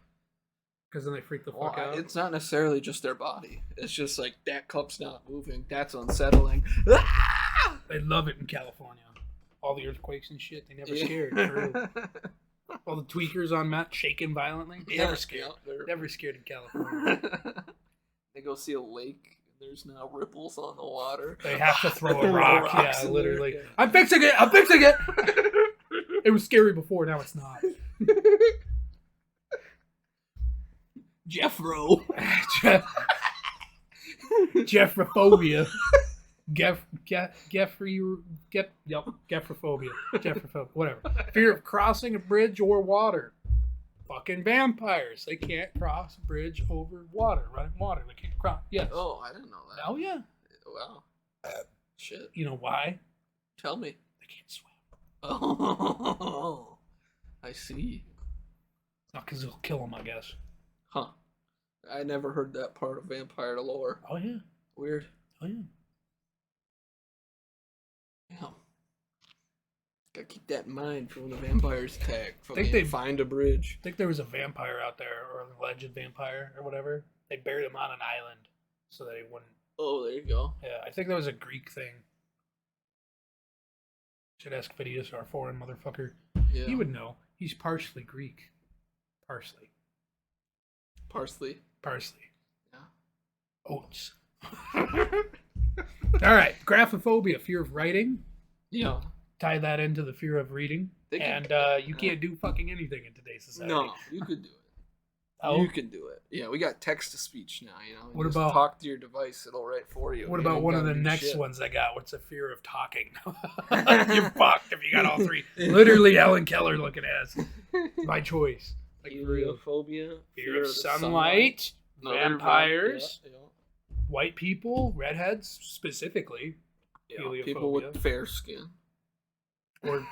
Because then they freak the fuck Well, out. it's not necessarily just their body. It's just like that cup's not moving. That's unsettling. They love it in California. All the earthquakes and shit. They never scared. For real. All the tweakers on Matt shaking violently. Never scared. Never scared in California. They go see a lake. There's now ripples on the water. They have to throw Throw a rock. rocks Yeah, in literally. there, yeah. I'm fixing it. I'm fixing it. It was scary before. Now it's not. Jeffro. Jeffrophobia. Gephrophobia. Jeffrophobia. Whatever. Fear of crossing a bridge or water. Fucking vampires. They can't cross a bridge over water. Running water. They can't cross. Yes. Oh, I didn't know that. Oh, yeah. Wow. Shit. You know why? Tell me. They can't swim. Oh, I see. Not because it'll kill them, I guess. Huh. I never heard that part of vampire lore. Oh, yeah. Weird. Oh, yeah. Yeah. Gotta keep that in mind for when the vampires attack. Think they- Find a bridge. I think there was a vampire out there, or an alleged vampire, or whatever. They buried him on an island so that he wouldn't. Oh, there you go. Yeah, I think that was a Greek thing. Should ask Phobias, our foreign motherfucker. Yeah. He would know. He's partially Greek. Parsley. Parsley. Parsley. Yeah. Oats. Alright, graphophobia, fear of writing. Yeah. Tie that into the fear of reading. They can- And you can't do fucking anything in today's society. No, you could do it. Oh? You can do it. Yeah, we got text to speech now. You know, you What just about- talk to your device? It'll write for you. What You about ain't one of gotta the do next shit. ones I got? What's a fear of talking? You're fucked if you got all three. Literally Helen Keller looking ass. My choice. Like, for real. Heliophobia. Fear of the sunlight, Another vampires, Yeah, white people, redheads specifically, yeah. People with Heliophobia. fair skin. or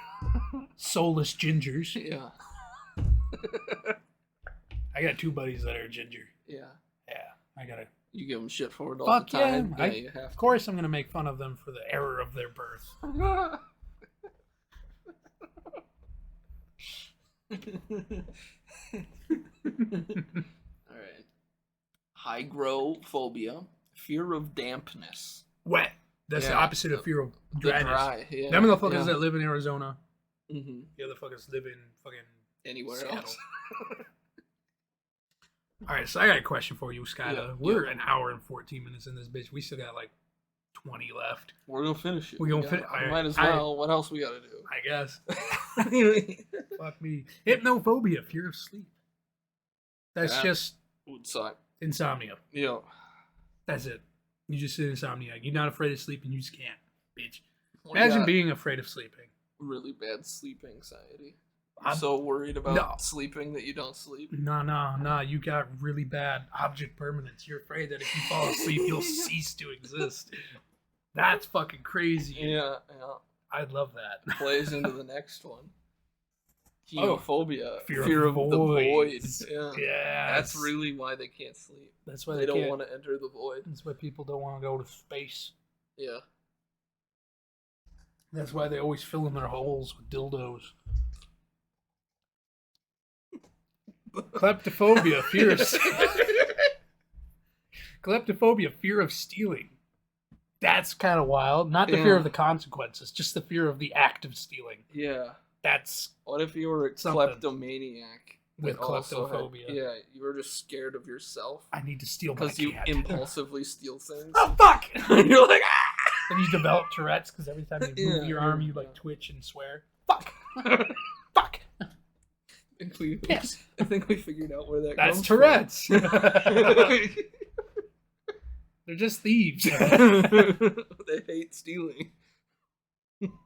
soulless gingers. Yeah. I got two buddies that are ginger. Yeah. Yeah, I gotta. You give them shit for it all Fuck the time. yeah! You have Of course, I'm gonna make fun of them for the error of their birth. To. All right. Hygrophobia. Fear of dampness. Wet. That's the Yeah, opposite of fear of The dryness. dry. Yeah. Them motherfuckers yeah. that live in Arizona. Mm-hmm. The other fuckers live in fucking Anywhere Seattle. else. All right, so I got a question for you, Skyla. Yeah, We're yeah. an hour and 14 minutes in this bitch. We still got like 20 left. We're gonna finish it. We're gonna finish. Might as well. What else we gotta do? I guess. Fuck me. Hypnophobia, fear of sleep. That's just would suck. insomnia. Yeah. That's it. You just sit insomniac. You're not afraid of sleeping. You just can't, bitch. Imagine being afraid of sleeping. Really bad sleep anxiety. I'm so worried about sleeping that you don't sleep. No. You got really bad object permanence. You're afraid that if you fall asleep, you'll cease to exist. That's fucking crazy. Yeah. I'd love that. Plays into the next one. Chemophobia. Fear of the void. Yeah. That's really why they can't sleep. That's why they don't want to enter the void. That's why people don't want to go to space. Yeah. That's why they always fill in their holes with dildos. Kleptophobia, fear of stealing. That's kind of wild. Not the fear of the consequences, just the fear of the act of stealing. Yeah. That's what if you were a kleptomaniac with kleptophobia? You were just scared of yourself. I need to steal because you impulsively steal things. Oh fuck! You're like, ah! And you develop Tourette's because every time you move your arm, you like twitch and swear. Fuck! Fuck! I think we figured out where that That's comes Tourette's. They're just thieves. They hate stealing.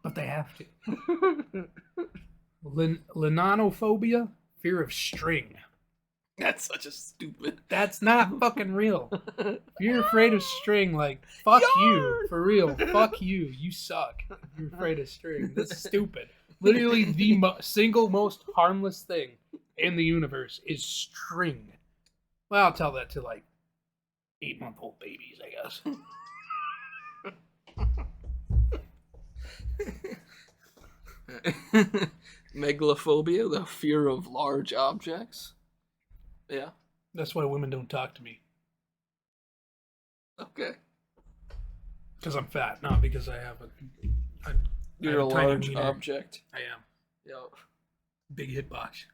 But they have to. Linonophobia, fear of string. That's such a stupid. That's not fucking real. If you're afraid of string, like, fuck you. For real. Fuck you. You suck. If you're afraid of string. That's stupid. Literally the single most harmless thing in the universe is string. Well, I'll tell that to like 8-month-old babies, I guess. Megalophobia, the fear of large objects. Yeah. That's why women don't talk to me. Okay. Because I'm fat, not because I have a You're a large object. I am. Yep. Big hitbox.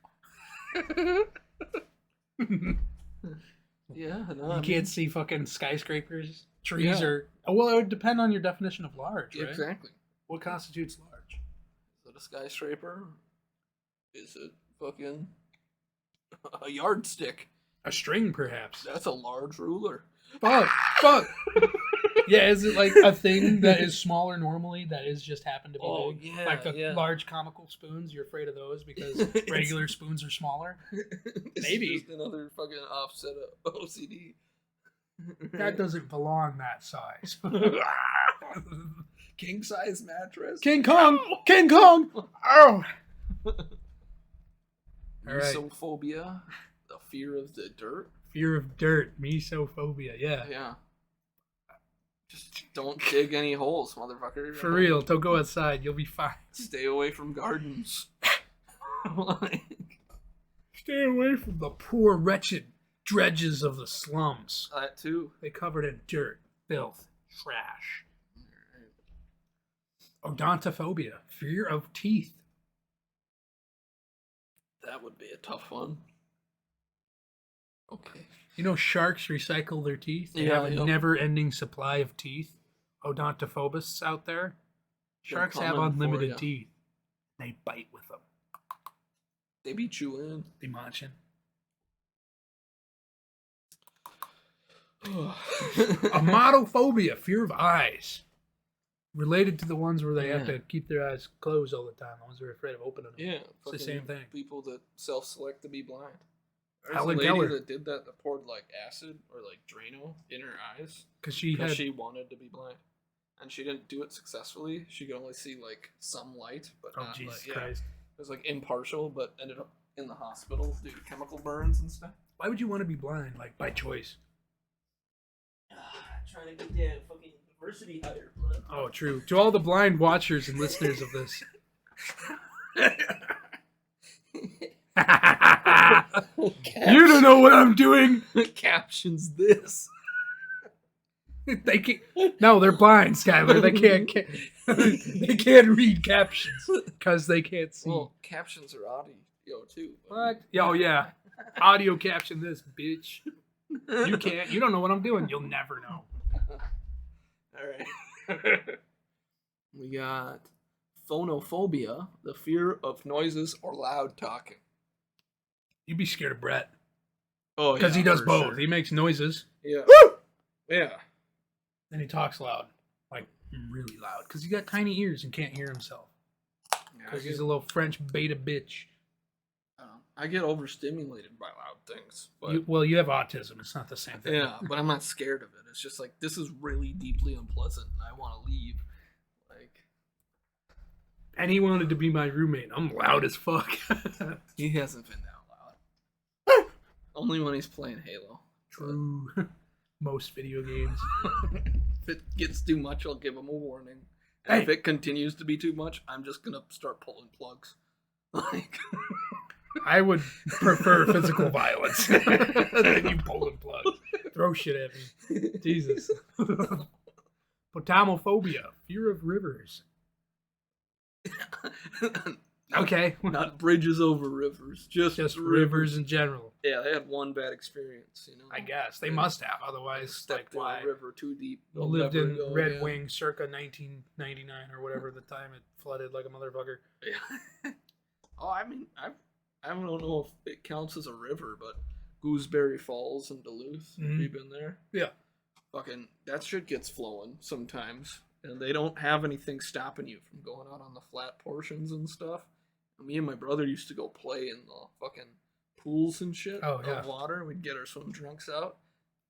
Yeah, no, you can't see fucking skyscrapers, trees, or well, it would depend on your definition of large, right? Exactly. What constitutes large? Is it a skyscraper? Is it fucking a yardstick? A string, perhaps. That's a large ruler. Fuck. Yeah, is it like a thing that is smaller normally that is just happened to be big? Yeah, like the large comical spoons, you're afraid of those because regular spoons are smaller? Maybe. It's just another fucking offset of OCD. That doesn't belong that size. King size mattress. King Kong! King Kong! Oh! Mesophobia, the fear of the dirt. Fear of dirt, mesophobia, yeah. Yeah. Just don't dig any holes, motherfucker. For real, don't go outside. You'll be fine. Stay away from gardens. Stay away from the poor, wretched dredges of the slums. That too. They covered in dirt, filth, trash. Odontophobia, fear of teeth. That would be a tough one. Okay. You know, sharks recycle their teeth. They have a never-ending supply of teeth. Odontophobists out there. Sharks have unlimited teeth. They bite with them. They be chewing. They munching. Amatophobia, fear of eyes. Related to the ones where they have to keep their eyes closed all the time. The ones who are afraid of opening them. Yeah. It's the same thing. People that self-select to be blind. There's Helen a lady Keller that did that poured like acid or like Drano in her eyes because she wanted to be blind, and she didn't do it successfully. She could only see like some light, but not Jesus like, Christ. It was like impartial, but ended up in the hospital due to chemical burns and stuff. Why would you want to be blind, like by choice? Trying to get that fucking diversity higher, blood. Oh, true. To all the blind watchers and listeners of this. You don't know what I'm doing. Captions this. They can't. No, they're blind, Skylar. They can't they can't read captions because they can't see. Well, captions are audio too. What? Oh yeah, audio caption this, bitch. You can't. You don't know what I'm doing. You'll never know. All right. We got phonophobia, the fear of noises or loud talking. You'd be scared of Brett. Oh, Because he does for both. sure. He makes noises. Yeah. Yeah. And he talks loud. Like, really loud. Because he got tiny ears and can't hear himself. Because he's a little French beta bitch. I get overstimulated by loud things. But you have autism. It's not the same thing. yeah, but I'm not scared of it. It's just like, this is really deeply unpleasant and I want to leave. Like, and he wanted to be my roommate. I'm loud as fuck. he hasn't been that loud. Only when he's playing Halo. True. Most video games. If it gets too much, I'll give him a warning. Hey. If it continues to be too much, I'm just gonna start pulling plugs. Like, I would prefer physical violence than you pulling plugs. Throw shit at me. Jesus. Potamophobia, fear of rivers. Okay. Not bridges over rivers, just rivers in general. Yeah, they had one bad experience, you know. I guess they must have, otherwise, Stepped like, in a river too deep. They'll lived in Red Wing circa 1999 or whatever the time it flooded like a motherfucker. Yeah. Oh, I mean, I don't know if it counts as a river, but Gooseberry Falls in Duluth. Have you been there? Yeah. Fucking, that shit gets flowing sometimes, and they don't have anything stopping you from going out on the flat portions and stuff. Me and my brother used to go play in the fucking pools and shit of water. We'd get our swim trunks out,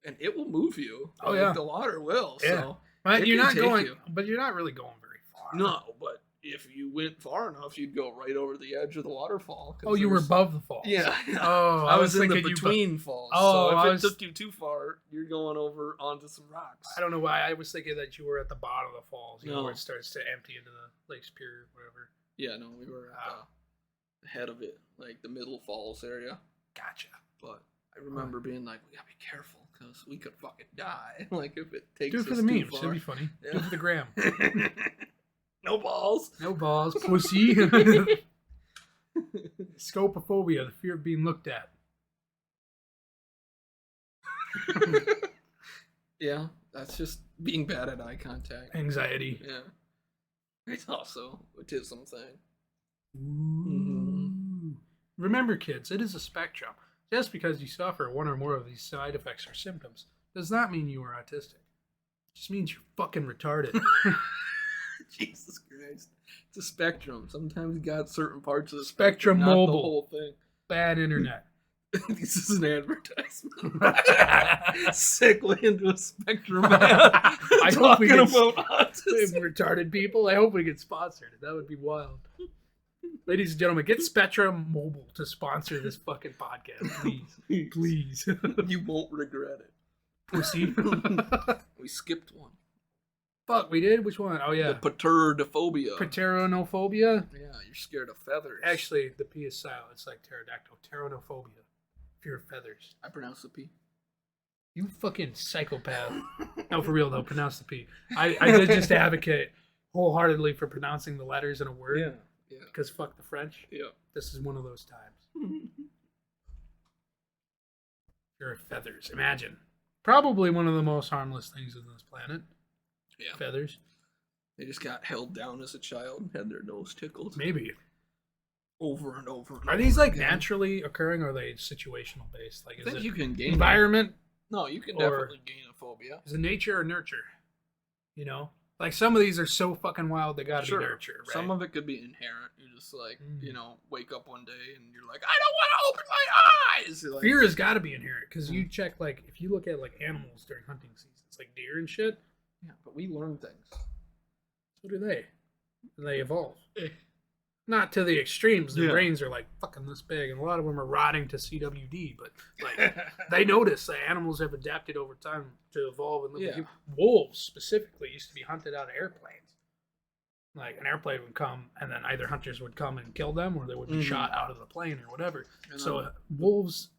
and it will move you. Oh, yeah. The water will. Yeah. So but you're not going. But you're not really going very far. No, but if you went far enough, you'd go right over the edge of the waterfall. Oh, you were above the falls. Yeah. Oh, I was in the between falls. Oh, so if it took you too far, you're going over onto some rocks. I don't know why. I was thinking that you were at the bottom of the falls. You know, No. where it starts to empty into the Lake Superior or whatever. Yeah, no, we were at the head of it, like the middle falls area. Gotcha. But I remember being like, we gotta be careful because we could fucking die. Like if it takes Do it for us the too memes. far. It'd be funny. Yeah. Do it for the gram. No balls. No balls. Pussy. Scopophobia, the fear of being looked at. Yeah, that's just being bad at eye contact. Anxiety. Yeah. It's also autism thing. Remember, kids, it is a spectrum. Just because you suffer one or more of these side effects or symptoms does not mean you are autistic. It just means you're fucking retarded. Jesus Christ. It's a spectrum. Sometimes you got certain parts of the Spectrum not Mobile. the whole thing. Bad internet. This is an advertisement. Segue into a spectrum. I hope we talking get about autism. Retarded people. I hope we get sponsored. That would be wild. Ladies and gentlemen, get Spectrum Mobile to sponsor this fucking podcast, please. Please. You won't regret it. Pussy. We skipped one. Fuck, we did? Which one? Oh, yeah. The pterodophobia. Pteronophobia? Yeah, you're scared of feathers. Actually, the P is silent. It's like pterodactyl. Pteronophobia. Fear of feathers. I pronounce the P. You fucking psychopath. No, for real, though. Pronounce the P. I did just advocate wholeheartedly for pronouncing the letters in a word. Yeah. Because fuck the French. Yeah. This is one of those times. Fear of feathers. Imagine. Probably one of the most harmless things on this planet. Yeah. Feathers. They just got held down as a child and had their nose tickled. Maybe. Over and over and Are over these like again. naturally occurring or are they situational based? Like, I is think it you can gain environment? No, you can or- definitely gain a phobia. Is it nature or nurture? You know? Like some of these are so fucking wild they gotta Sure. be nurture, right? Some of it could be inherent. You just like, Mm. wake up one day and you're like, I don't want to open my eyes. You're like, Fear has gotta be inherent because you check like if you look at like animals during hunting seasons, like deer and shit, yeah, but we learn things. so do they. And they evolve. Not to the extremes. Their Yeah. brains are like fucking this big, and a lot of them are rotting to CWD. But like they notice that animals have adapted over time to evolve and live with Yeah. you. Wolves specifically used to be hunted out of airplanes. Like an airplane would come, and then either hunters would come and kill them, or they would be shot out of the plane or whatever. And So wolves,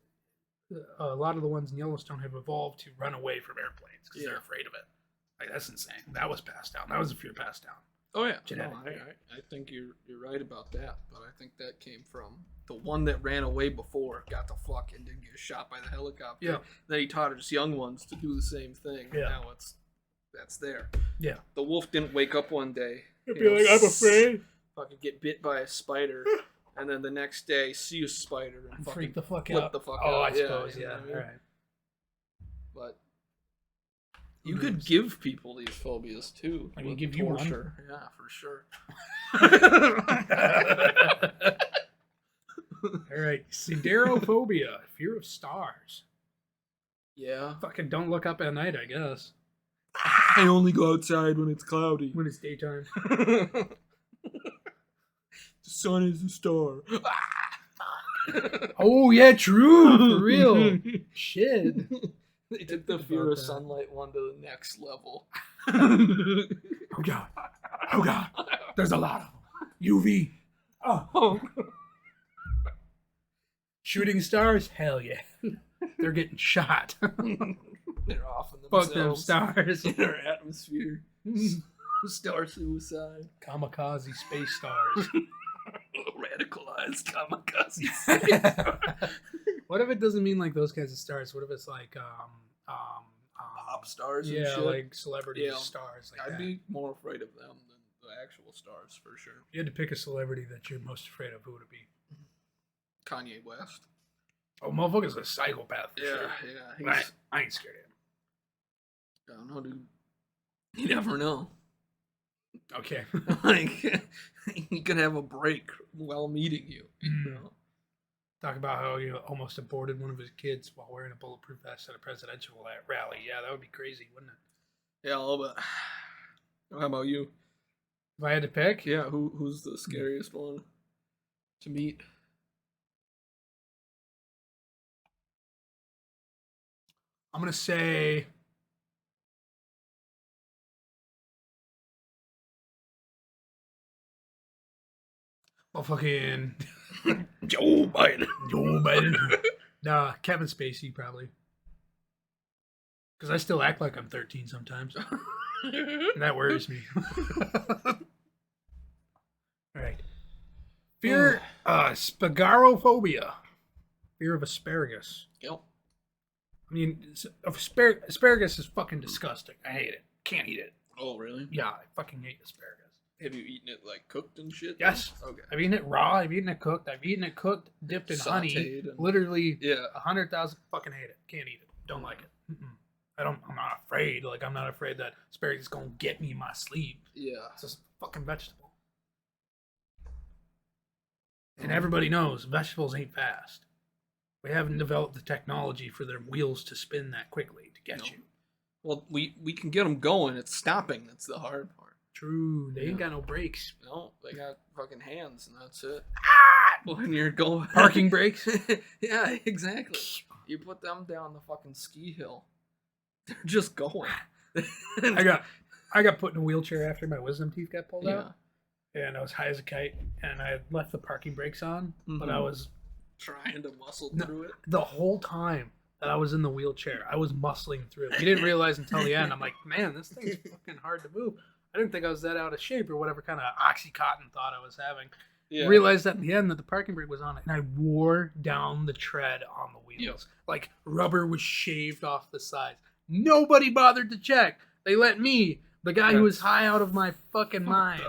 a lot of the ones in Yellowstone have evolved to run away from airplanes because they're afraid of it. Like that's insane. That was passed down. That was a fear passed down. Oh yeah, Genetically. No, I think you're right about that, but I think that came from the one that ran away before got the fuck and didn't get shot by the helicopter. Yeah. Then he taught his young ones to do the same thing. Yeah. Now it's that's there. Yeah. The wolf didn't wake up one day. It'd you be know, like, I'm afraid. Fucking get bit by a spider, and then the next day see a spider and fucking Freak the fuck flip out. the fuck Oh, out. I suppose, you know yeah. what I mean? All right. But you could give people these phobias too. I can with give you one. torture. Yeah, for sure. All right. Siderophobia, fear of stars. Yeah. Fucking don't look up at night, I guess. I only go outside when it's cloudy. When it's daytime. The sun is a star. Oh, yeah, true. For real. Shit. They took the fear of sunlight one to the next level. Oh, God. Oh, God. There's a lot of them. UV. Oh. Shooting stars? Hell yeah. They're getting shot. They're off in Fuck them themselves. stars. In our atmosphere. Star suicide. Kamikaze space stars. Radicalized kamikaze. What if it doesn't mean like those kinds of stars? What if it's like Pop stars and yeah, shit. like celebrity Yeah. stars like I'd that. be more afraid of them than the actual stars, for sure. If you had to pick a celebrity that you're most afraid of, who would it be? Kanye West. Oh, motherfucker's a psychopath for sure. Yeah. I ain't scared of him. I don't know, dude. You never know. Okay. Like, he could have a break while meeting you. You know? Talk about how you almost aborted one of his kids while wearing a bulletproof vest at a presidential rally. Yeah, that would be crazy, wouldn't it? Yeah, a little bit. How about you? If I had to pick, Yeah, who's the scariest one to meet? I'm gonna say fucking Joe Biden. Joe Biden. Nah, Kevin Spacey probably. Because I still act like I'm 13 sometimes. And that worries me. All right. Fear, spagarophobia. Fear of asparagus. Yep. I mean, asparagus is fucking disgusting. I hate it. Can't eat it. Oh, really? Yeah, I fucking hate asparagus. Have you eaten it like cooked and shit? Yes. Okay. I've eaten it raw. I've eaten it cooked. I've eaten it cooked, dipped in honey. Sauteed and- Literally, Yeah. 100,000. Fucking hate it. Can't eat it. Don't like it. I'm not afraid. Like, I'm not afraid that asparagus is gonna get me in my sleep. Yeah. It's just a fucking vegetable. And everybody knows vegetables ain't fast. We haven't developed the technology for their wheels to spin that quickly to get you. Well, we can get them going. It's stopping that's the hard part. True. They ain't got no brakes. No, they got fucking hands, and that's it. When you're going Parking brakes. Yeah, exactly. You put them down the fucking ski hill, they're just going. I got put in a wheelchair after my wisdom teeth got pulled out, and I was high as a kite, and I had left the parking brakes on, but I was trying to muscle through it. The whole time that I was in the wheelchair, I was muscling through it. We didn't realize until the end. I'm like, man, this thing's fucking hard to move. I didn't think I was that out of shape or whatever kind of Oxycontin thought I was having. Yeah. Realized at the end that the parking brake was on, and I wore down the tread on the wheels. Like rubber was shaved off the sides. Nobody bothered to check. They let me, the guy who was high out of my fucking mind,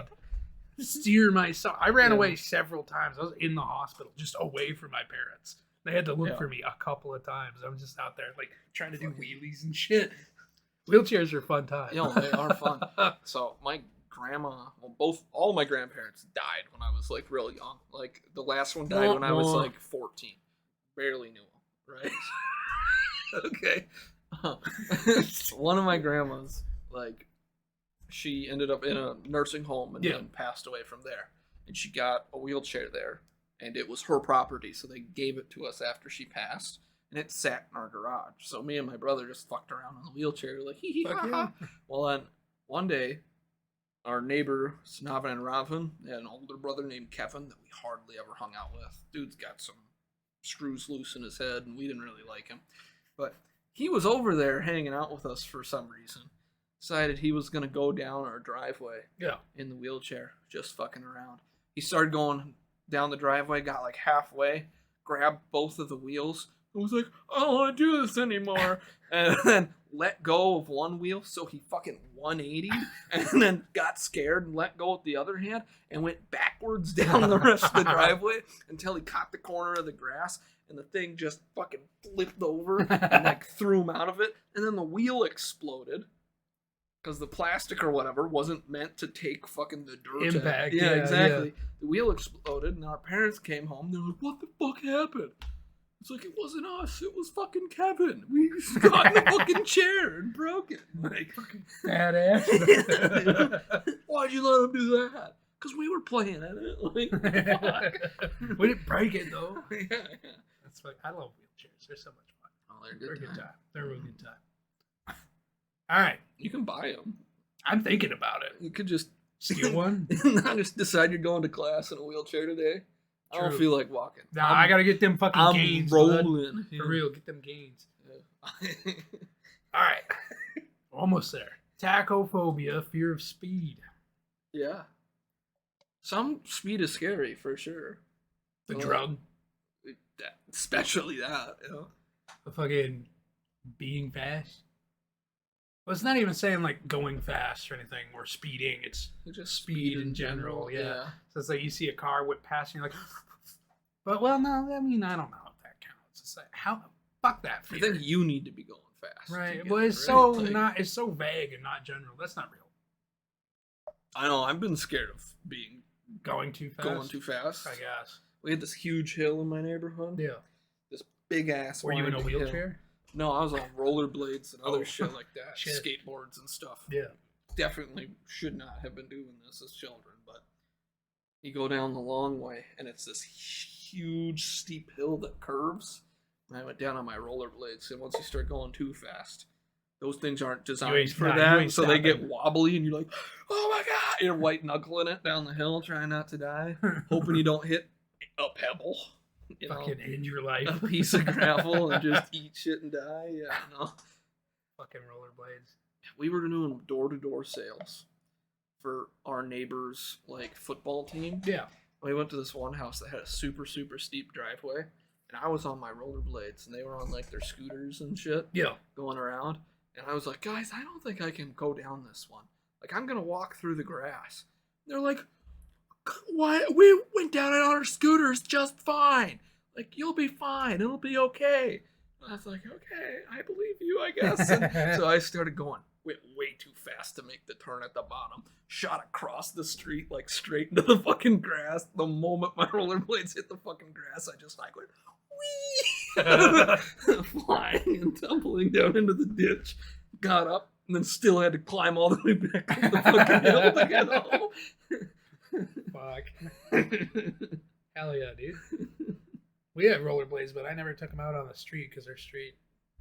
steer myself. I ran away several times. I was in the hospital, just away from my parents. They had to look for me a couple of times. I was just out there, like, trying to do wheelies and shit. Wheelchairs are a fun time. Yo, they are fun. So my grandma, all my grandparents died when I was like real young. Like the last one died when I was like 14. Barely knew him, right? Okay. One of my grandmas, like, she ended up in a nursing home and then passed away from there. And she got a wheelchair there, and it was her property, so they gave it to us after she passed. And it sat in our garage. So me and my brother just fucked around on the wheelchair, like, hee hee ha ha. Well, then one day, our neighbor, Snavin and Ravin, they had an older brother named Kevin that we hardly ever hung out with. Dude's got some screws loose in his head, and we didn't really like him. But he was over there hanging out with us for some reason. Decided he was going to go down our driveway in the wheelchair, just fucking around. He started going down the driveway, got like halfway, grabbed both of the wheels, and was like, I don't want to do this anymore. And then let go of one wheel, so he fucking 180 and then got scared and let go with the other hand and went backwards down the rest of the driveway until he caught the corner of the grass, and the thing just fucking flipped over and like threw him out of it, and then the wheel exploded because the plastic or whatever wasn't meant to take fucking the dirt Impact. Yeah, exactly. Yeah. The wheel exploded, and our parents came home. They're like, "What the fuck happened?" It's like, it wasn't us. It was fucking Kevin. We just got in the fucking chair and broke it. Like, Fucking badass. why'd you let him do that? Because we were playing at it. Like, fuck. We didn't break it though. Yeah. That's like, I love wheelchairs. They're so much fun. Oh, they're They're a good good time. time. They're a real good time. All right, You can buy them. I'm thinking about it. You could just Steal one? not just decide you're going to class in a wheelchair today. I don't True. feel like walking. Nah, I gotta get them fucking I'm gains. Bud. rolling. For real, get them gains. Yeah. All right, almost there. Tachophobia, fear of speed. Yeah. Some speed is scary for sure. The Well, drug. Especially that, you know. The fucking being fast. Well, it's not even saying like going fast or anything or speeding. It's Just speed in general. Yeah. So it's like you see a car whip past and you're like, but well, no, I mean, I don't know if that counts. It's like, how, fuck that I fear. think you need to be going fast. Right. to Well, get it's it, so right? Like, not, it's so vague and not general. That's not real. I know, I've been scared of being Going too fast. going too fast. I guess. We had this huge hill in my neighborhood. Yeah. This big ass. Were you in a winding hill. wheelchair? No, I was on rollerblades and other Oh. shit like that. Shit. Skateboards and stuff. Yeah. Definitely should not have been doing this as children, but you go down the long way and it's this huge steep hill that curves. And I went down on my rollerblades, and once you start going too fast, those things aren't designed for that, so they get wobbly, and you're like, "Oh my god!" You're white knuckling it down the hill, trying not to die, hoping you don't hit a pebble, you know, Fucking end your life. a piece of gravel, and just eat shit and die. Yeah, no. Fucking rollerblades. We were doing door-to-door sales for our neighbor's like football team. Yeah. We went to this one house that had a super steep driveway, and I was on my rollerblades, and they were on like their scooters and shit Yeah. going around. And I was like, guys, I don't think I can go down this one. Like, I'm gonna walk through the grass. They're like, why? We went down it on our scooters just fine. Like, you'll be fine. It'll be okay. And I was like, okay, I believe you, I guess. And so I started going, went way too fast to make the turn at the bottom. Shot across the street, like straight into the fucking grass. The moment my rollerblades hit the fucking grass, I just like went, whee! Flying and tumbling down into the ditch. Got up and then still had to climb all the way back up the fucking hill to get home. Fuck. Hell yeah, dude. We had rollerblades, but I never took them out on the street because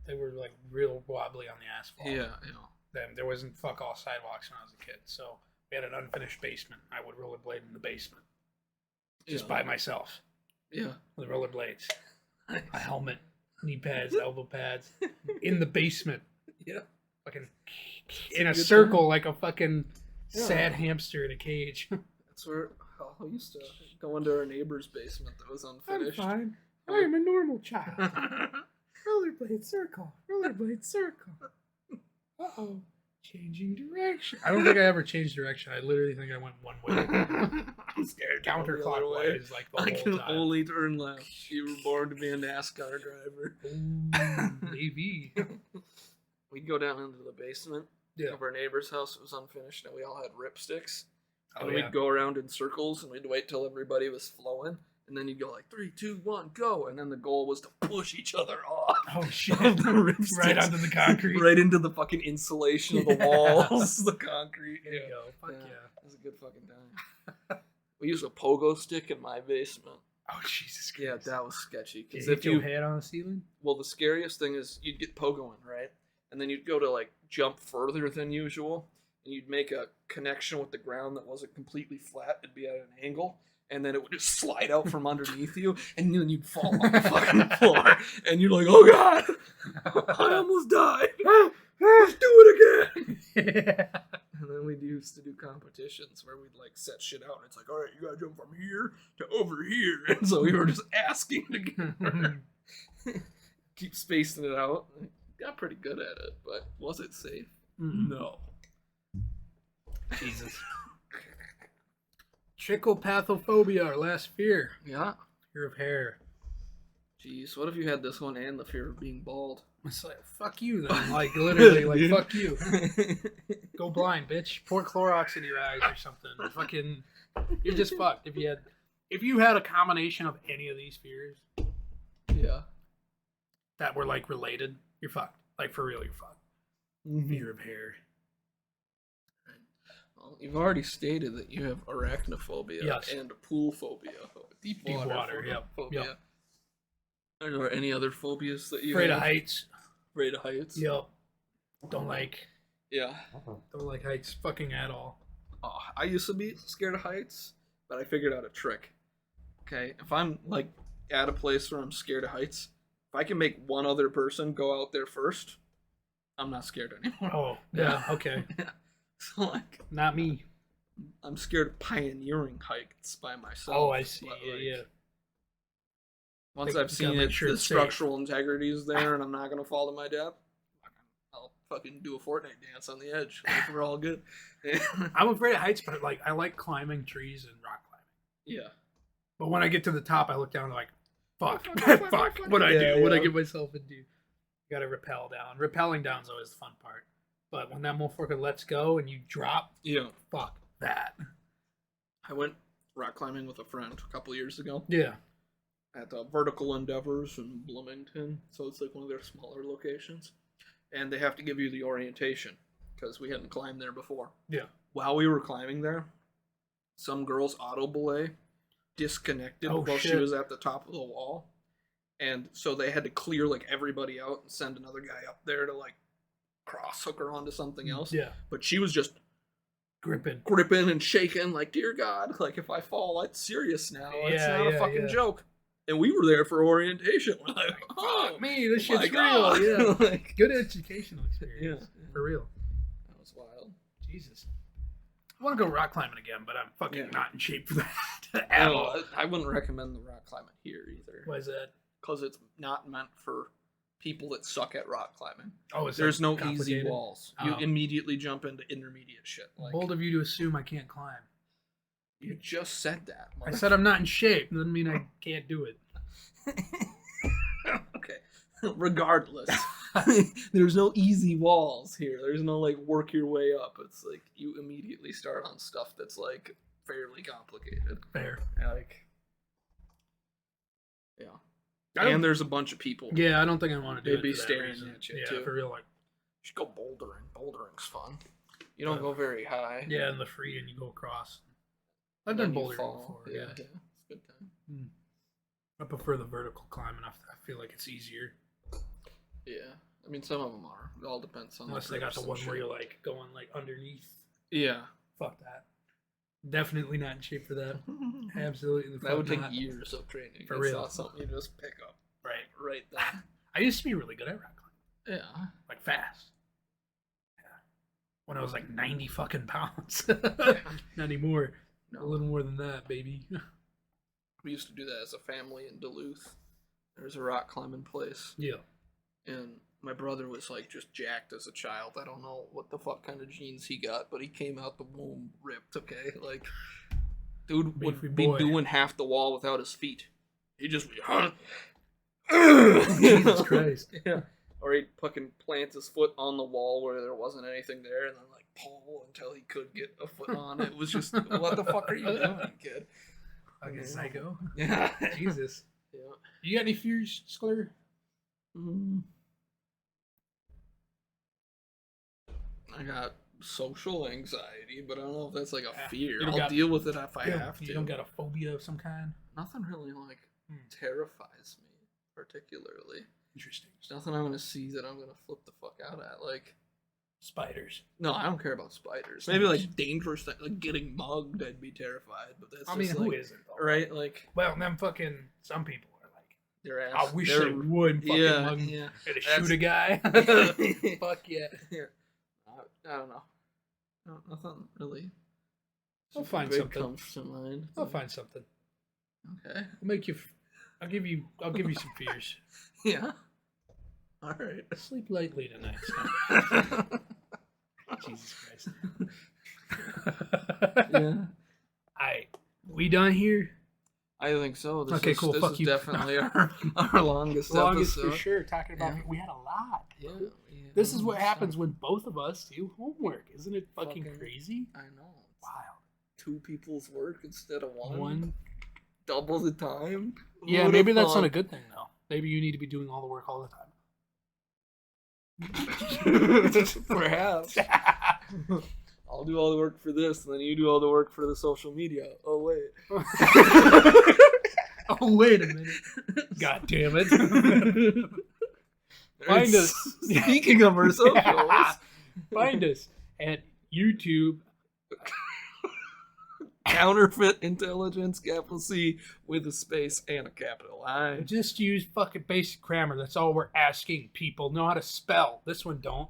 they were like real wobbly on the asphalt. Yeah, yeah. Then there wasn't fuck all sidewalks when I was a kid, so we had an unfinished basement. I would rollerblade in the basement, just by myself. Yeah. With rollerblades, a helmet, knee pads, elbow pads, in the basement. Yeah. Fucking in a good circle time. like a fucking Yeah. sad hamster in a cage. That's where I used to go into our neighbor's basement that was unfinished. fine. I am a normal child. Rollerblade circle. Rollerblade circle. Uh-oh. Changing direction. I don't think I ever changed direction. I literally think I went one way. I'm scared. to go the other way. Counterclockwise like the I whole can time. only turn left. You were born to be a NASCAR driver. Ooh, maybe. We'd go down into the basement Yeah. of our neighbor's house. It was unfinished, and we all had ripsticks. Oh, And yeah. we'd go around in circles, and we'd wait till everybody was flowing. And then you'd go like 3, 2, 1, go. And then the goal was to push each other off. Oh, shit. Of the ripsticks. Right onto the concrete. Right into the fucking insulation of the walls, the concrete. There you go. Fuck yeah. It was a good fucking time. We used a pogo stick in my basement. Oh, Jesus Christ. Yeah, that was sketchy. Did Because you hit if your you, head on the ceiling? well, the scariest thing is you'd get pogoing, right? And then you'd go to like jump further than usual, and you'd make a connection with the ground that wasn't completely flat. It'd be at an angle, and then it would just slide out from underneath you, and then you'd fall on the fucking floor, and you're like, "Oh God, I almost died. Let's do it again." Yeah. And then we used to do competitions where we'd like set shit out, and it's like, "All right, you gotta jump from here to over here," and so we were just asking to get. keep spacing it out. Got pretty good at it, but was it safe? No. Jesus. Trichopathophobia, our last fear. Yeah. Fear of hair. Jeez, what if you had this one and the fear of being bald? It's like, fuck you then. Like, literally, like, Dude. fuck you. Go blind, bitch. Pour Clorox in your eyes or something. Fucking, you're just fucked. If you had a combination of any of these fears Yeah. that were, like, related, you're fucked. Like, for real, you're fucked. Fear of hair. Well, you've already stated that you have arachnophobia Yes. and pool phobia. Deep water, Yep. phobia. Yep. Are there any other phobias that you Afraid have? of heights. Afraid of heights? Yep. Don't like heights fucking at all. Oh, I used to be scared of heights, but I figured out a trick. Okay, if I'm like at a place where I'm scared of heights, if I can make one other person go out there first, I'm not scared anymore. Oh, yeah, okay. So like, Not me. I'm scared of pioneering heights by myself. Oh, I see. but, Yeah, like, yeah. Once Like, I've you seen gotta make it, sure the it's safe. structural integrity is there, and I'm not gonna fall to my death, I'll fucking do a Fortnite dance on the edge. Like, we're all good. I'm afraid of heights, but like I like climbing trees and rock climbing. Yeah. But when I get to the top, I look down and I'm like, fuck, Fuck, fuck, what'd I yeah, do? What'd I yeah. get myself into? You gotta rappel down. Rappelling down's always the fun part. But when that motherfucker lets go and you drop, Yeah. fuck that. I went rock climbing with a friend a couple years ago Yeah. at Vertical Endeavors in Bloomington. So it's like one of their smaller locations. And they have to give you the orientation because we hadn't climbed there before. Yeah. While we were climbing there, some girl's auto belay disconnected Oh, while she shit. was at the top of the wall. And so they had to clear like everybody out and send another guy up there to like cross hook her onto something else. Yeah. But she was just Gripping. gripping and shaking like, dear God, like if I fall, it's serious now. It's Yeah, not a yeah, fucking yeah. joke. And we were there for orientation. We're like, oh, Fuck me, this my shit's God. real. Yeah. Like, Good educational experience. Yeah. For real. that was wild. Jesus. I want to go rock climbing again, but I'm fucking Yeah. not in shape for that at all. I wouldn't recommend the rock climbing here either. Why is that? Because it's not meant for people that suck at rock climbing. Oh, it's There's no easy complicated? walls. You Oh. immediately jump into intermediate shit. Like, Bold of you to assume I can't climb. you just said that. I said I'm not in shape. Doesn't mean I can't do it. Okay. Regardless, there's no easy walls here. There's no like work your way up. It's like you immediately start on stuff that's like fairly complicated. Fair. Like, yeah. I don't- And there's a bunch of people. Yeah, I don't think I want to do They'd it. be for that staring reason. at you, Yeah, too. for real. Like, You should go bouldering. Bouldering's fun. You don't go very high. yeah, and the free and you go across. I've Then done you bouldering fall. before. Yeah, Yeah. it's a good time. I prefer the vertical climbing. I feel like it's easier. Yeah. I mean, some of them are. It all depends on Unless the they got the person one and where shit. you're like going like underneath. Yeah. Fuck that. Definitely not in shape for that. Absolutely. the That fuck would take not. years of training. For It's real. not something you just pick up Right. right then. I used to be really good at rock climbing. Yeah. Like fast. Yeah. When I was like 90 fucking pounds. Not anymore. A No. little more than that, baby. We used to do that as a family in Duluth. There's a rock climbing place. Yeah. And my brother was like just jacked as a child. I don't know what the fuck kind of genes he got, but he came out the womb ripped, okay? Like, dude Beefy would be boy. doing half the wall without his feet. He'd just be, Jesus Christ. Yeah. Or he'd fucking plant his foot on the wall where there wasn't anything there and then like pull until he could get a foot on. It was just, what the fuck are you doing, kid? Fucking psycho. Yeah. Jesus. Yeah. You got any fears, Skler? I got social anxiety, but I don't know if that's like a Yeah. fear. You don't I'll got- deal with it if I You don't- have to. You don't got a phobia of some kind? Nothing really like terrifies me particularly. Interesting. There's nothing I'm gonna see that I'm gonna flip the fuck out at. Like, Spiders. no, I don't care about spiders. Maybe like dangerous things, like getting mugged. I'd be terrified, but that's I mean, just who like, isn't? Though? right? Like, Well, them fucking, some people are like, their I ass. wish they're- they would fucking Yeah, mug me yeah. and to That's- shoot a guy. Fuck yeah. Yeah. I don't know. No, nothing really. I'll find big something. comes to mind. I'll find something. Okay. I'll make you. I'll give you some fears. Yeah. All right. Sleep lightly tonight, son. Jesus Christ. Yeah. We done here? I think so. Okay, cool. This Fuck is you. definitely our longest Longest episode. for sure. Talking about Yeah. we had a lot. Yeah. This is what happens when both of us do homework. Isn't it fucking crazy? I know. Wow. 2 people's work instead of one. One. Double the time. Yeah, Who'da maybe that's not a thought? good thing though. Maybe you need to be doing all the work all the time. Perhaps. I'll do all the work for this, and then you do all the work for the social media. Oh wait. Oh wait a minute. God damn it. Find us. Speaking of our socials, Find us at YouTube. Counterfeit Intelligence, capital C with a space and a capital I. Just use fucking basic grammar. That's all we're asking. People know how to spell. This one don't.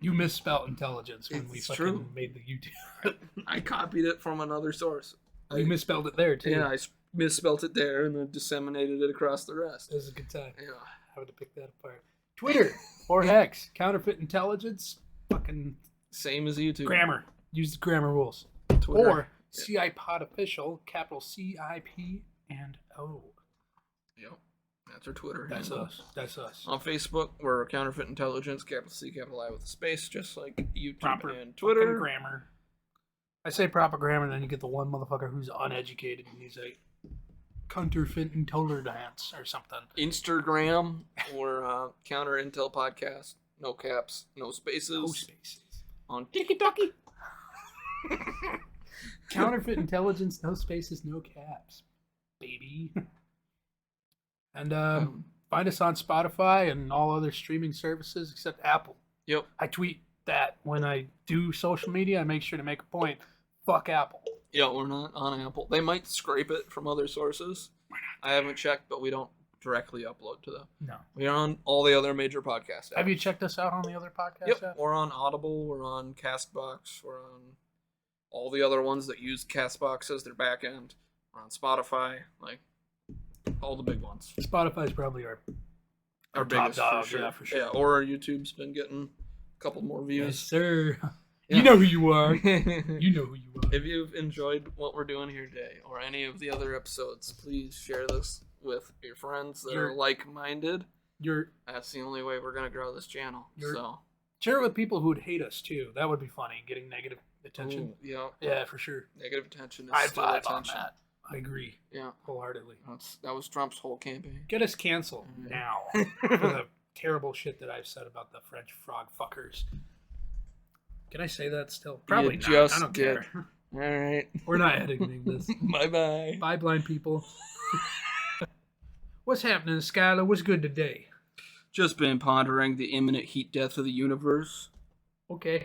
You misspelled intelligence when we It's fucking true. made the YouTube. I copied it from another source. You misspelled it there too. Yeah, I misspelled it there and then disseminated it across the rest. It was a good time. Yeah. I would have picked that apart. Twitter or X. Counterfeit intelligence. Fucking Same as YouTube. grammar. Use the grammar rules. Twitter. Or CI Pod Official, capital CIP and O. Yep. That's our Twitter. That's handle. us. That's us. On Facebook, we're Counterfeit Intelligence, capital C, capital I with a space, just like YouTube Proper and fucking Twitter. grammar. I say proper grammar, and then you get the one motherfucker who's uneducated and he's like counterfeit intolerance or something. Instagram, we're Counter Intel Podcast. No caps, no spaces. No spaces. On TikTok. Counterfeit intelligence, no spaces, no caps, baby. And find us on Spotify and all other streaming services except Apple. Yep. I tweet that when I do social media. I make sure to make a point. Fuck Apple. Yeah, we're not on Apple. They might scrape it from other sources. I haven't checked, but we don't directly upload to them. No. We're on all the other major podcasts. Have you checked us out on the other podcast? Yep. app? We're on Audible. We're on Castbox. We're on all the other ones that use Castbox as their back end. We're on Spotify. Like, all the big ones. Spotify's probably our Our top biggest, dog, for sure. yeah, for sure. Yeah, or our YouTube's been getting a couple more Yes, views. sir. Yeah. You know who you are. You know who you are. If you've enjoyed what we're doing here today, or any of the other episodes, please share this with your friends that are like-minded. That's the only way we're going to grow this channel. So share it with people who would hate us, too. That would be funny, getting negative attention. Ooh, yeah. Yeah, for sure. Negative attention is I'd still vibe attention. on that. I agree. Yeah. Wholeheartedly. That was Trump's whole campaign. Get us canceled now for the terrible shit that I've said about the French frog fuckers. Can I say that still? Probably not. just I don't did. care. All right. We're not editing this. Bye-bye. Bye, blind people. What's happening, Skylar? What's good today? Just been pondering the imminent heat death of the universe. Okay.